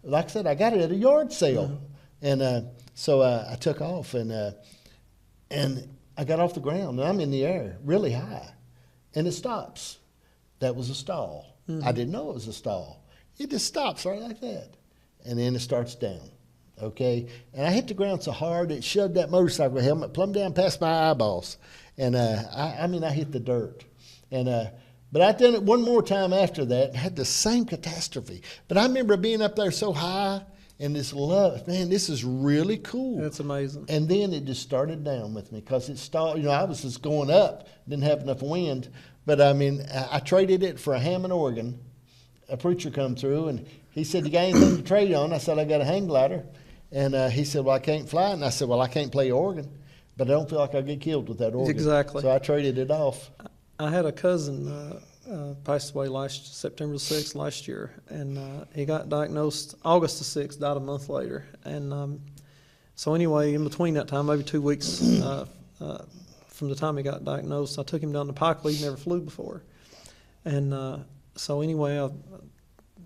like I said, I got it at a yard sale. Mm-hmm. And so I took off, and I got off the ground, and I'm in the air really high, and it stops. That was a stall. Mm-hmm. I didn't know it was a stall. It just stops right like that, and then it starts down, okay? And I hit the ground so hard it shoved that motorcycle helmet plumb down past my eyeballs, and I hit the dirt. And but I done it one more time after that and had the same catastrophe. But I remember being up there so high and this love, man, this is really cool. That's amazing. And then it just started down with me because it stalled. You know, I was just going up, didn't have enough wind. But, I mean, I traded it for a Hammond organ. A preacher come through, and he said, you got anything to trade on? I said, I got a hang glider. And he said, well, I can't fly. And I said, well, I can't play organ, but I don't feel like I'll get killed with that organ. Exactly. So I traded it off. I had a cousin passed away September 6th last year, and he got diagnosed August the 6th, died a month later. And so anyway, in between that time, maybe 2 weeks from the time he got diagnosed, I took him down to Pikely. He'd never flew before. And so anyway,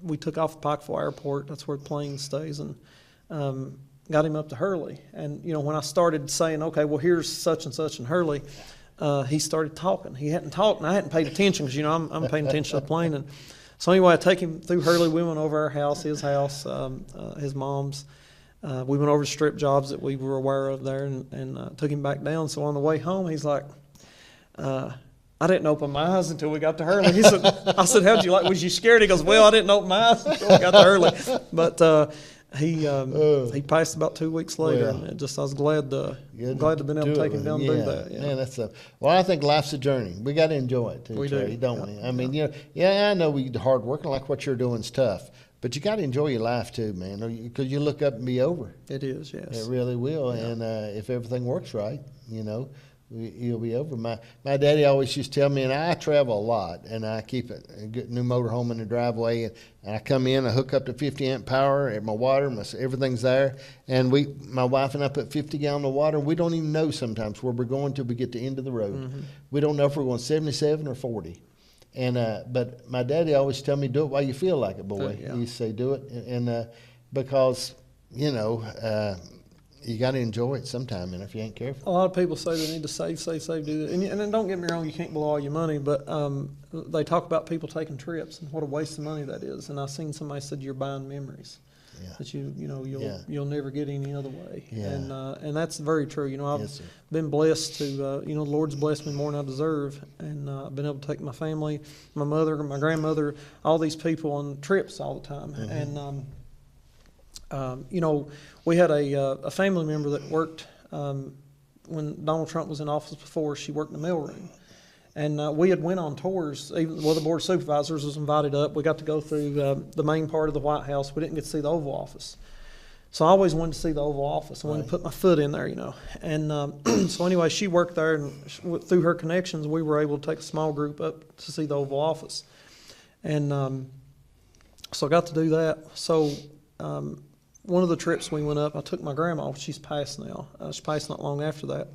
we took off at Pikeville Airport. That's where the plane stays, and got him up to Hurley. And, you know, when I started saying, okay, well, here's such and such in Hurley, he started talking. He hadn't talked, and I hadn't paid attention because, you know, I'm paying attention to the plane. And so anyway, I take him through Hurley. We went over our house, his house, his mom's. We went over the strip jobs that we were aware of there, and took him back down. So on the way home, he's like, I didn't open my eyes until we got to Hurley. He said, I said, how'd you like, was you scared? He goes, well, I didn't open my eyes until we got to Hurley. But he passed about 2 weeks later, and I was glad to have been able to take him down and do that. Yeah, man, well, I think life's a journey. We got to enjoy it too, Trey, don't we? I mean, you know, I know we hard working, like what you're doing is tough, but you got to enjoy your life too, man, because you look up and be over. It is, yes. It really will, and if everything works right, you know, you'll be over. My daddy always used to tell me, and I travel a lot, and I keep a good new motorhome in the driveway, and I come in, I hook up to 50 amp power at my water, everything's there, and my wife and I put 50 gallons of water, and we don't even know sometimes where we're going till we get to the end of the road. Mm-hmm. We don't know if we're going 77 or 40. And but my daddy always tell me, do it while you feel like it, boy. He used to say, do it, and because, you know, you got to enjoy it sometime, and if you ain't careful. A lot of people say they need to save, do that. And then don't get me wrong, you can't blow all your money, but they talk about people taking trips and what a waste of money that is. And I seen somebody said you're buying memories that you'll never get any other way. Yeah. And that's very true. You know, I've been blessed to, you know, the Lord's blessed me more than I deserve, and I've been able to take my family, my mother, my grandmother, all these people on trips all the time. Mm-hmm. And you know, we had a family member that worked when Donald Trump was in office before. She worked in the mailroom, and we had went on tours. Even the board of supervisors was invited up. We got to go through the main part of the White House. We didn't get to see the Oval Office, so I always wanted to see the Oval Office. I wanted to put my foot in there, you know. And so anyway, she worked there, and through her connections, we were able to take a small group up to see the Oval Office, and so I got to do that. So. One of the trips we went up, I took my grandma. She's passed now. She passed not long after that.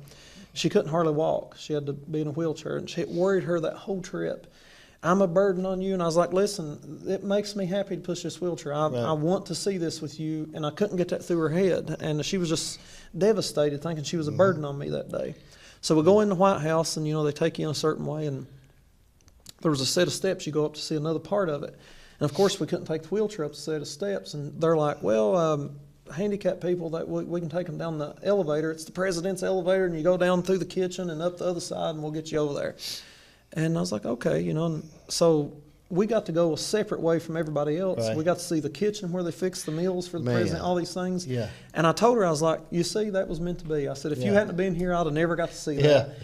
She couldn't hardly walk. She had to be in a wheelchair, and it worried her that whole trip. I'm a burden on you. And I was like, listen, it makes me happy to push this wheelchair. I want to see this with you. And I couldn't get that through her head. And she was just devastated, thinking she was a burden on me that day. So we go in the White House, and, you know, they take you in a certain way. And there was a set of steps you go up to see another part of it. And, of course, we couldn't take the wheelchair up a set of steps. And they're like, well, handicapped people, that we can take them down the elevator. It's the president's elevator, and you go down through the kitchen and up the other side, and we'll get you over there. And I was like, okay, you know. And so we got to go a separate way from everybody else. Right. We got to see the kitchen where they fix the meals for the president, all these things. Yeah. And I told her, I was like, you see, that was meant to be. I said, if you hadn't been here, I'd have never got to see that.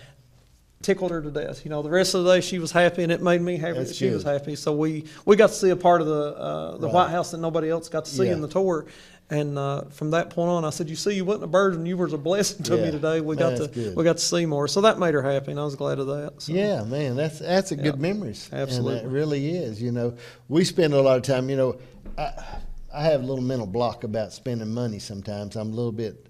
tickled her to death. You know, the rest of the day she was happy, and it made me happy that she was happy. So we got to see a part of the White House that nobody else got to see in the tour. And from that point on, I said, you wasn't a burden. You was a blessing to me today. We got to see more. So that made her happy, and I was glad of that. So. Yeah, man, that's a good memories. Absolutely. And it really is. You know, we spend a lot of time, you know, I have a little mental block about spending money sometimes. I'm a little bit,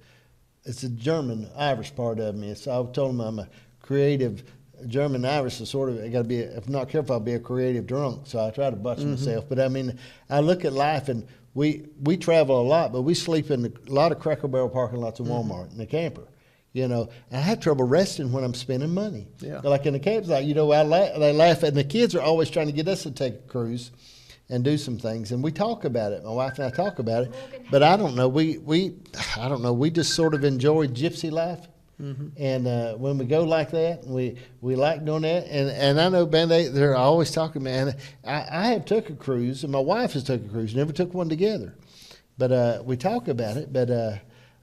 it's a German-Irish part of me. So I told them I'm a creative German-Irish, is sort of, I got to be, if I'm not careful, I'll be a creative drunk. So I try to watch myself. But I mean, I look at life, and we travel a lot, but we sleep in a lot of Cracker Barrel parking lots of Walmart in a camper. You know, I have trouble resting when I'm spending money. Yeah. Like in the campsite, you know, they laugh, and the kids are always trying to get us to take a cruise and do some things, and we talk about it. My wife and I talk about it, but I don't know. I don't know. We just sort of enjoy gypsy life, and when we go like that, we like doing that. And I know, man, they're always talking, man. I have took a cruise, and my wife has took a cruise. Never took one together, but we talk about it. But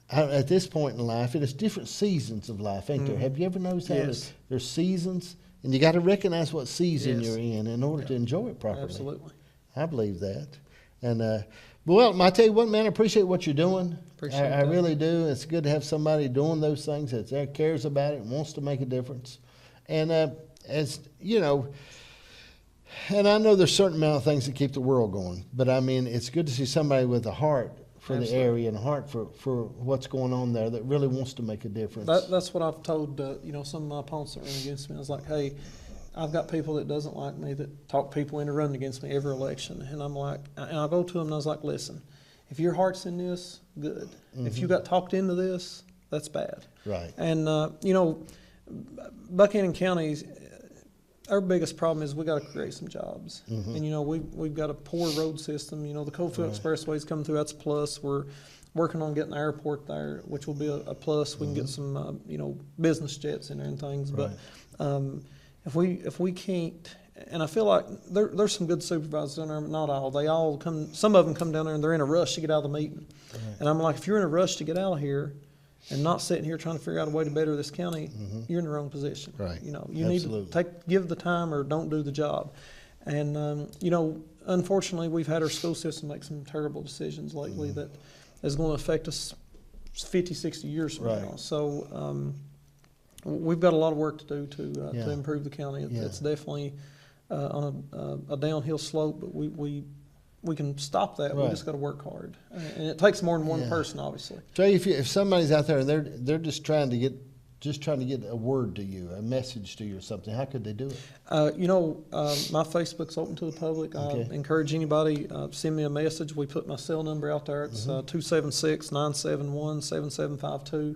at this point in life, it's different seasons of life, ain't there? Have you ever noticed how there's seasons, and you got to recognize what season you're in order to enjoy it properly. Absolutely. I believe that. And, well, I tell you what, man, I appreciate what you're doing. I really do. It's good to have somebody doing those things that cares about it and wants to make a difference. And, as you know, and I know there's a certain amount of things that keep the world going, but, I mean, it's good to see somebody with a heart for the area and a heart for what's going on there that really wants to make a difference. That's what I've told, you know, some of my opponents that run against me. I was like, hey, I've got people that doesn't like me that talk people into running against me every election. And I'm like, and I'll go to them and I was like, listen, if your heart's in this, good. If you got talked into this, that's bad. Right. And, you know, Buchanan County, our biggest problem is we got to create some jobs. And, you know, we've got a poor road system. You know, the Coalfield Expressway is coming through. That's a plus. We're working on getting the airport there, which will be a plus. We can get some, you know, business jets in there and things. But if we can't, and I feel like there's some good supervisors down there, but not all. They all come. Some of them come down there and they're in a rush to get out of the meeting. And I'm like, if you're in a rush to get out of here, and not sitting here trying to figure out a way to better this county, you're in the wrong position. Right. You know, you need to give the time or don't do the job. And you know, unfortunately, we've had our school system make some terrible decisions lately that is going to affect us 50, 60 years from now. So. We've got a lot of work to do to improve the county. It's definitely on a downhill slope, but we can stop that. We just got to work hard, and it takes more than one person, obviously. Trey, if somebody's out there and they're just trying to get a word to you, a message to you or something, how could they do it? You know, my Facebook's open to the public. I encourage anybody, send me a message. We put my cell number out there. It's 276-971-7752.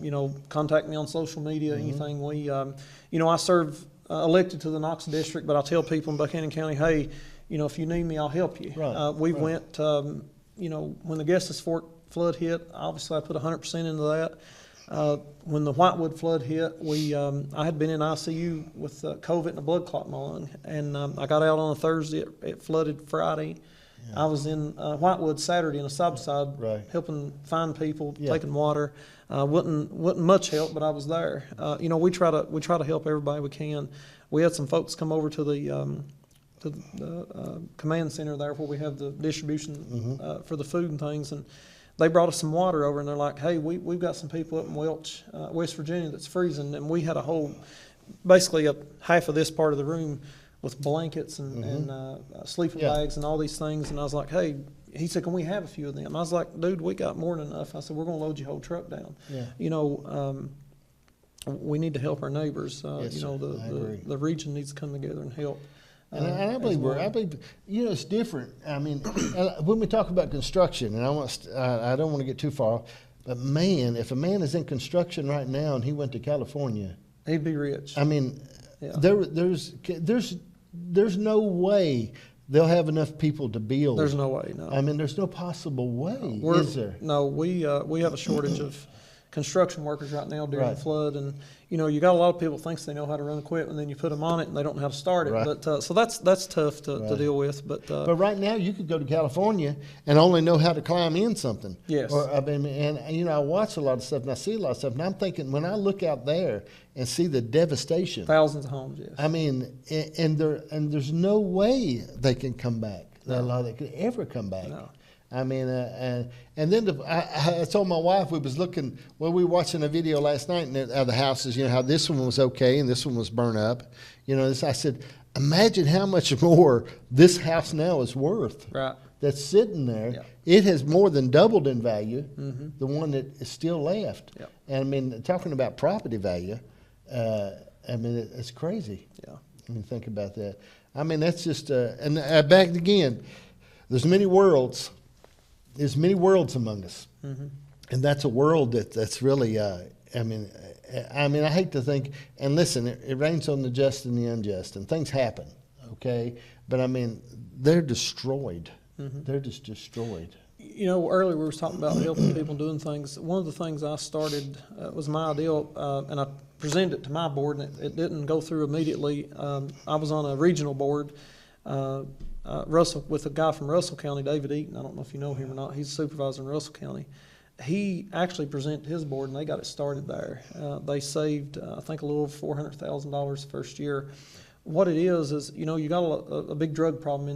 You know, contact me on social media, anything. You know, I serve elected to the Knox district, but I tell people in Buchanan County, hey, you know, if you need me, I'll help you. We went, you know, when the Gestas Fork flood hit, obviously I put 100% into that. When the Whitewood flood hit, I had been in ICU with COVID and a blood clot in my lung, and I got out on a Thursday. It flooded Friday. I was in Whitewood Saturday in a side helping find people, taking water. Wasn't much help, but I was there. You know, we try to help everybody we can. We had some folks come over to the command center there where we have the distribution for the food and things, and they brought us some water over, and they're like, hey, we've got some people up in Welch, West Virginia that's freezing, and we had a whole, basically half of this part of the room with blankets and sleeping bags and all these things, and I was like, hey, he said, can we have a few of them? I was like, dude, we got more than enough. I said, we're going to load your whole truck down. You know, we need to help our neighbors. You know, the region needs to come together and help. And I believe I believe, you know, it's different. I mean, when we talk about construction, and I don't want to get too far, but man, if a man is in construction right now and he went to California, he'd be rich. I mean, there's no way they'll have enough people to build. There's no way, no. I mean, there's no possible way, is there? No, we have a shortage of construction workers right now during the flood, and you know, you got a lot of people thinks they know how to run equipment, and then you put them on it and they don't know how to start it. But so that's tough to deal with. But right now you could go to California and only know how to climb in something. Yes. Or, I mean, and you know, I watch a lot of stuff and I see a lot of stuff, and I'm thinking when I look out there and see the devastation, thousands of homes. Yes. I mean, and there's no way they can come back. No. They could ever come back. No. I mean, and then I told my wife, we were watching a video last night of the houses, you know, how this one was okay and this one was burnt up. You know, I said, imagine how much more this house now is worth. Right. That's sitting there. Yeah. It has more than doubled in value, the one that is still left. Yeah. And I mean, talking about property value, I mean, it's crazy. Yeah. I mean, think about that. I mean, that's just, and back again, there's many worlds. There's many worlds among us, and that's a world that's really. I mean, I hate to think. And listen, it rains on the just and the unjust, and things happen. Okay, but I mean, they're destroyed. They're just destroyed. You know, earlier we were talking about helping people doing things. One of the things I started was my idea, and I presented it to my board, and it didn't go through immediately. I was on a regional board. With a guy from Russell County, David Eaton. I don't know if you know him or not. He's a supervisor in Russell County. He actually presented his board, and they got it started there. They saved, I think, a little over $400,000 the first year. What it is you know, you got a big drug problem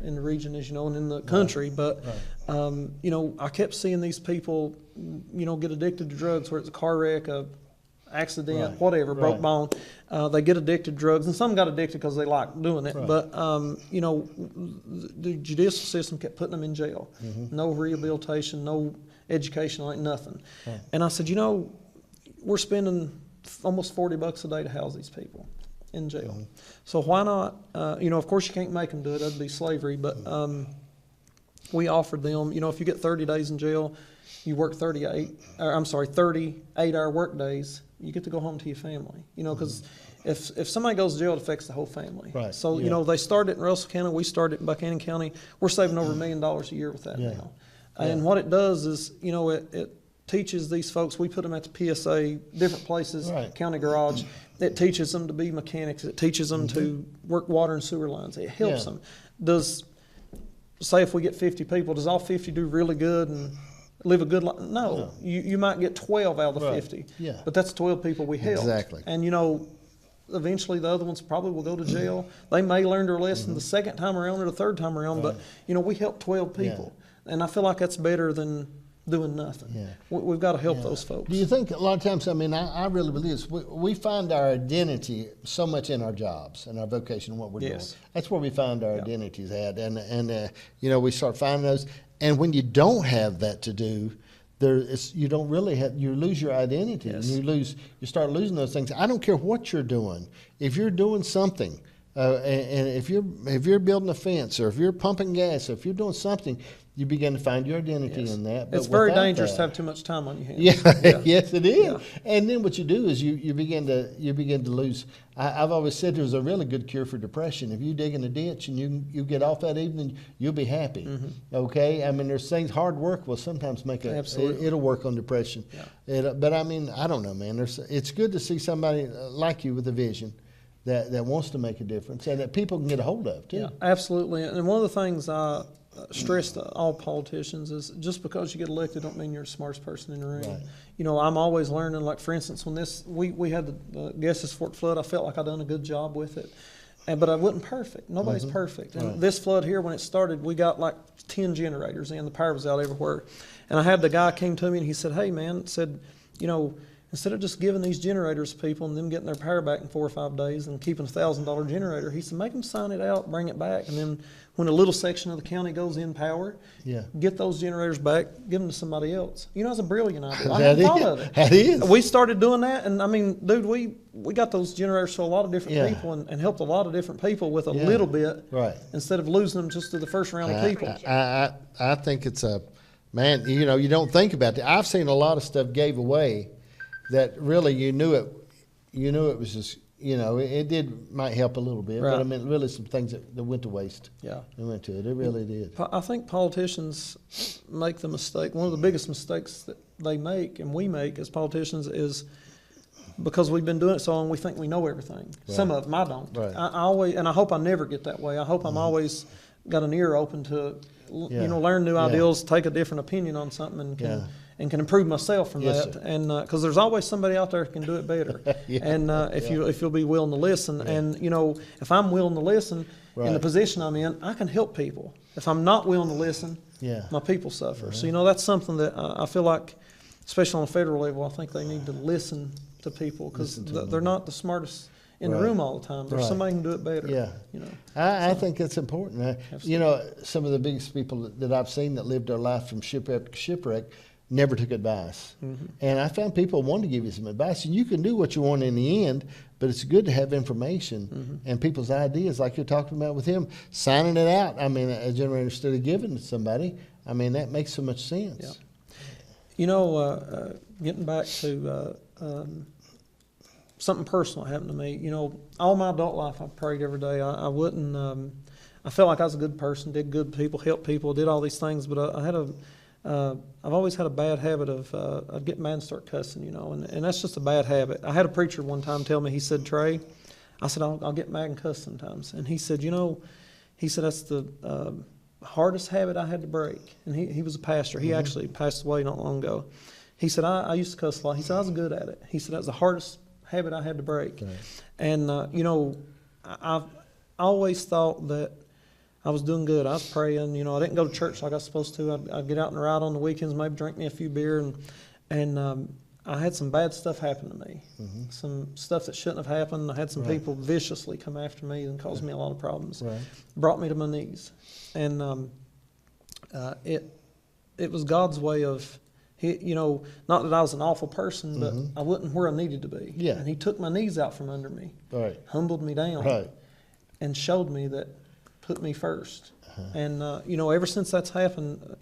in the region, as you know, and in the country. But you know, I kept seeing these people, you know, get addicted to drugs, where it's a car wreck, a accident, whatever, broke bone. They get addicted to drugs, and some got addicted because they like doing it. But you know, the judicial system kept putting them in jail. No rehabilitation, no education, like nothing. And I said, you know, we're spending almost $40 a day to house these people in jail. So why not? You know, of course you can't make them do it; that'd be slavery. But we offered them, you know, if you get 30 days in jail, you work 38-hour work days. You get to go home to your family, you know, because if somebody goes to jail, it affects the whole family. Right. So, you know, they started in Russell County, we started in Buchanan County. We're saving over $1 million a year with that now. And what it does is, you know, it teaches these folks, we put them at the PSA, different places, county garage. It teaches them to be mechanics. It teaches them to work water and sewer lines. It helps them. Say if we get 50 people, does all 50 do really good and live a good life? No. You might get 12 out of the 50. Yeah. But that's 12 people we helped. Exactly. And, you know, eventually the other ones probably will go to jail. They may learn their lesson the second time around or the third time around, but, you know, we helped 12 people. And I feel like that's better than doing nothing. We've got to help those folks. Do you think a lot of times, I mean, I really believe this, we find our identity so much in our jobs and our vocation and what we're doing. That's where we find our identities at. And you know, we start finding those. And when you don't have that to do, you don't really have, you lose your identity, and you start losing those things. I don't care what you're doing. If you're doing something, and if you're building a fence, or if you're pumping gas, or if you're doing something, you begin to find your identity in that. But it's very dangerous to have too much time on your hands. Yes, it is. And then what you do is you begin to lose. I've always said there's a really good cure for depression. If you dig in a ditch and you get off that evening, you'll be happy. Okay. I mean, there's things. Hard work will sometimes make it'll work on depression. But I mean, I don't know, man. It's good to see somebody like you with a vision that wants to make a difference and that people can get a hold of too. Yeah, absolutely. And one of the things I stress to all politicians is just because you get elected don't mean you're the smartest person in the room. You know, I'm always learning. Like, for instance, when we had the Guess's Fork flood, I felt like I'd done a good job with it. But I wasn't perfect. Nobody's perfect. And this flood here, when it started, we got like 10 generators in. The power was out everywhere. And I had the guy came to me and he said, hey, man, you know, instead of just giving these generators to people and them getting their power back in 4 or 5 days and keeping a $1,000 generator, he said, make them sign it out, bring it back, and then when a little section of the county goes in power, get those generators back, give them to somebody else. You know, it's a brilliant idea. I hadn't thought of it. That is. We started doing that, and I mean, dude, we got those generators to a lot of different people and helped a lot of different people with a little bit, instead of losing them just to the first round of people. I think it's man, you know, you don't think about that. I've seen a lot of stuff gave away that really you knew it was just, you know, it might help a little bit, but I mean, really some things that went to waste. They went to it. It really did. I think politicians make the mistake. One of the biggest mistakes that they make and we make as politicians is because we've been doing it so long, we think we know everything. Right. Some of them I don't. Right. I always, and I hope I never get that way. I hope I'm always got an ear open to, learn new ideas, take a different opinion on something, and can improve myself from that. Sir. And because there's always somebody out there who can do it better. And if you'll be willing to listen, and if I'm willing to listen in the position I'm in, I can help people. If I'm not willing to listen, my people suffer. So that's something that I feel like, especially on a federal level, I think they need to listen to people because they're not the smartest in the room all the time. There's somebody who can do it better. Yeah. I think it's important. Some of the biggest people that I've seen that lived their life from shipwreck to shipwreck never took advice. And I found people want to give you some advice, and you can do what you want in the end, but it's good to have information and people's ideas, like you're talking about with him, signing it out. I mean, a generator instead of giving it to somebody, I mean, that makes so much sense. Yeah. Getting back to something personal happened to me. All my adult life I prayed every day. I wouldn't. I felt like I was a good person, did good people, helped people, did all these things. But I had I've always had a bad habit of I'd get mad and start cussing, and that's just a bad habit. I had a preacher one time tell me, he said, Trey, I said, I'll get mad and cuss sometimes. And he said, that's the hardest habit I had to break. And he was a pastor. He actually passed away not long ago. He said, I used to cuss a lot. He said, I was good at it. He said, that's the hardest habit I had to break. Okay. And, I've always thought that I was doing good. I was praying. I didn't go to church like I was supposed to. I'd get out and ride on the weekends, maybe drink me a few beer. And I had some bad stuff happen to me, some stuff that shouldn't have happened. I had some people viciously come after me and caused me a lot of problems. Right. Brought me to my knees. And it was God's way of, not that I was an awful person, but I wasn't where I needed to be. Yeah. And he took my knees out from under me, humbled me down, and showed me that, put me first. And, ever since that's happened,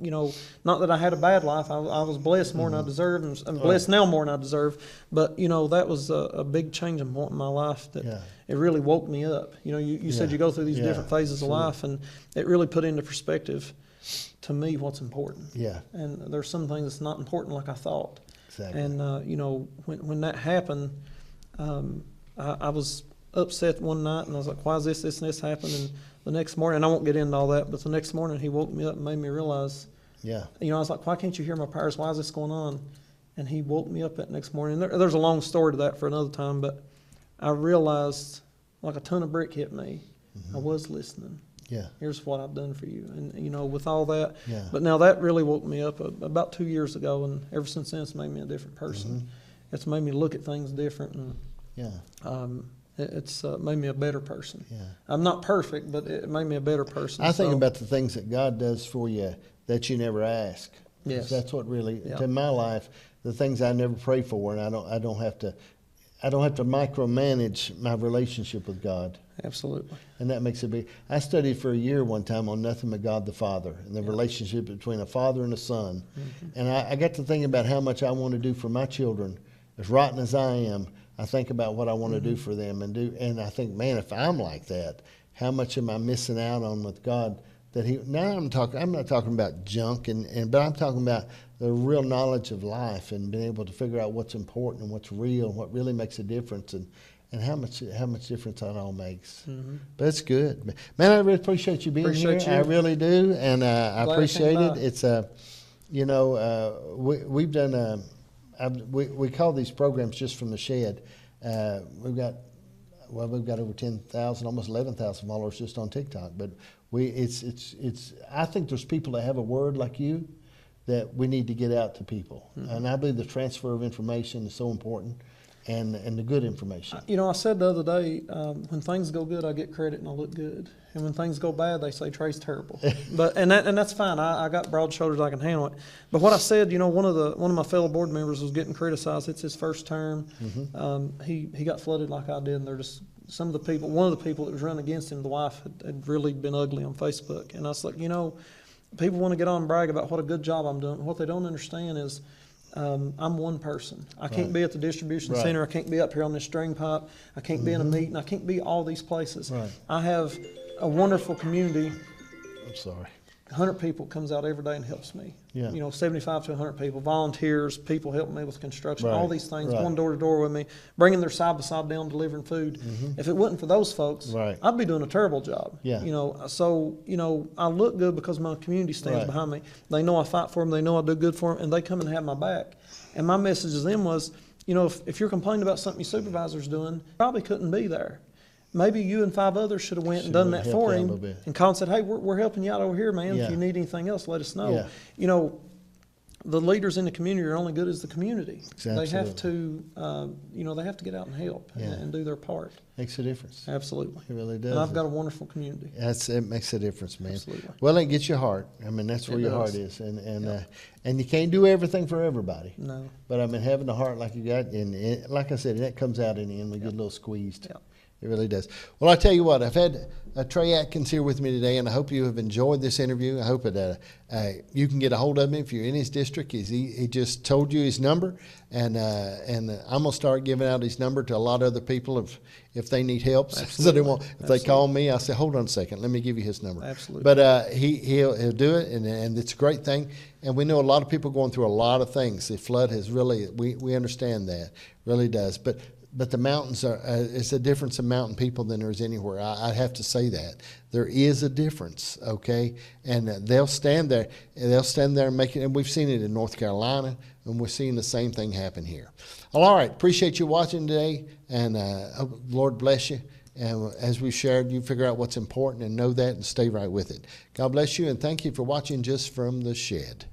not that I had a bad life. I was blessed more than I deserved, and I'm blessed now more than I deserve. But, that was a big change in my life that it really woke me up. You said you go through these different phases of life, and it really put into perspective to me what's important. Yeah. And there's some things that's not important like I thought. Exactly. And, when that happened, I was upset one night, and I was like, why is this and this happened? And the next morning, and I won't get into all that, but the next morning he woke me up and made me realize, I was like, why can't you hear my prayers? Why is this going on? And he woke me up that next morning. There's a long story to that for another time, but I realized like a ton of brick hit me. I was listening. Yeah. Here's what I've done for you. And, with all that. Yeah. But now that really woke me up about 2 years ago, and ever since then it's made me a different person. It's made me look at things different. And, it's made me a better person. Yeah. I'm not perfect, but it made me a better person. I think about the things that God does for you that you never ask. Yes. That's what really, in my life, the things I never pray for, and I don't have to micromanage my relationship with God. Absolutely. And that makes it big. I studied for a year one time on nothing but God the Father and the relationship between a father and a son. And I got to thinking about how much I want to do for my children. As rotten as I am, I think about what I want to do for them and I think, man, if I'm like that, how much am I missing out on with God? I'm not talking about junk, but I'm talking about the real knowledge of life and being able to figure out what's important and what's real, what really makes a difference, and how much difference that all makes. But it's good, man. I really appreciate you being here. I really do, and I appreciate it. It's we've done. We call these programs Just from the Shed. We've got over 10,000, almost 11,000 followers just on TikTok. But I think there's people that have a word like you that we need to get out to people. And I believe the transfer of information is so important, and the good information. I said the other day, when things go good, I get credit and I look good. And when things go bad, they say Trey's terrible. And that's fine. I got broad shoulders. I can handle it. But what I said, one of my fellow board members was getting criticized. It's his first term. He got flooded like I did, and they're just one of the people that was running against him, the wife had really been ugly on Facebook. And I was like, people want to get on and brag about what a good job I'm doing. What they don't understand is I'm one person. I can't be at the distribution center. I can't be up here on this string pipe. I can't be in a meeting. I can't be all these places. I have a wonderful community. I'm sorry. 100 people comes out every day and helps me. Yeah. 75 to 100 people, volunteers, people helping me with construction, all these things, right. going door to door with me, bringing their side by side down, delivering food. If it wasn't for those folks, I'd be doing a terrible job. Yeah. So I look good because my community stands behind me. They know I fight for them. They know I do good for them, and they come and have my back. And my message to them was, if you're complaining about something your supervisor's doing, probably couldn't be there. Maybe you and 5 others should have went and done that for him and called and said, hey, we're helping you out over here, man. If you need anything else, let us know. The leaders in the community are only good as the community. Absolutely. They have to, they have to get out and help and do their part. Makes a difference. Absolutely. It really does. And I've got a wonderful community. It makes a difference, man. Absolutely. Well, it gets your heart. I mean, that's where your heart is. And you can't do everything for everybody. No. But, I mean, having a heart like you got, and like I said, that comes out in the end. We get a little squeezed. Yeah. It really does. Well, I tell you what, I've had Trey Adkins here with me today, and I hope you have enjoyed this interview. I hope that you can get a hold of him if you're in his district. He just told you his number, and I'm gonna start giving out his number to a lot of other people if they need help. So if they call me, I say, hold on a second, let me give you his number. Absolutely. But he'll do it, and it's a great thing. And we know a lot of people going through a lot of things. The flood has really, we understand that, really does. But the mountains it's a difference in mountain people than there is anywhere. I have to say that. There is a difference, okay? And they'll stand there and make it, and we've seen it in North Carolina, and we're seeing the same thing happen here. Well, all right, appreciate you watching today, and Lord bless you. And as we've shared, you figure out what's important and know that and stay right with it. God bless you, and thank you for watching Just From the Shed.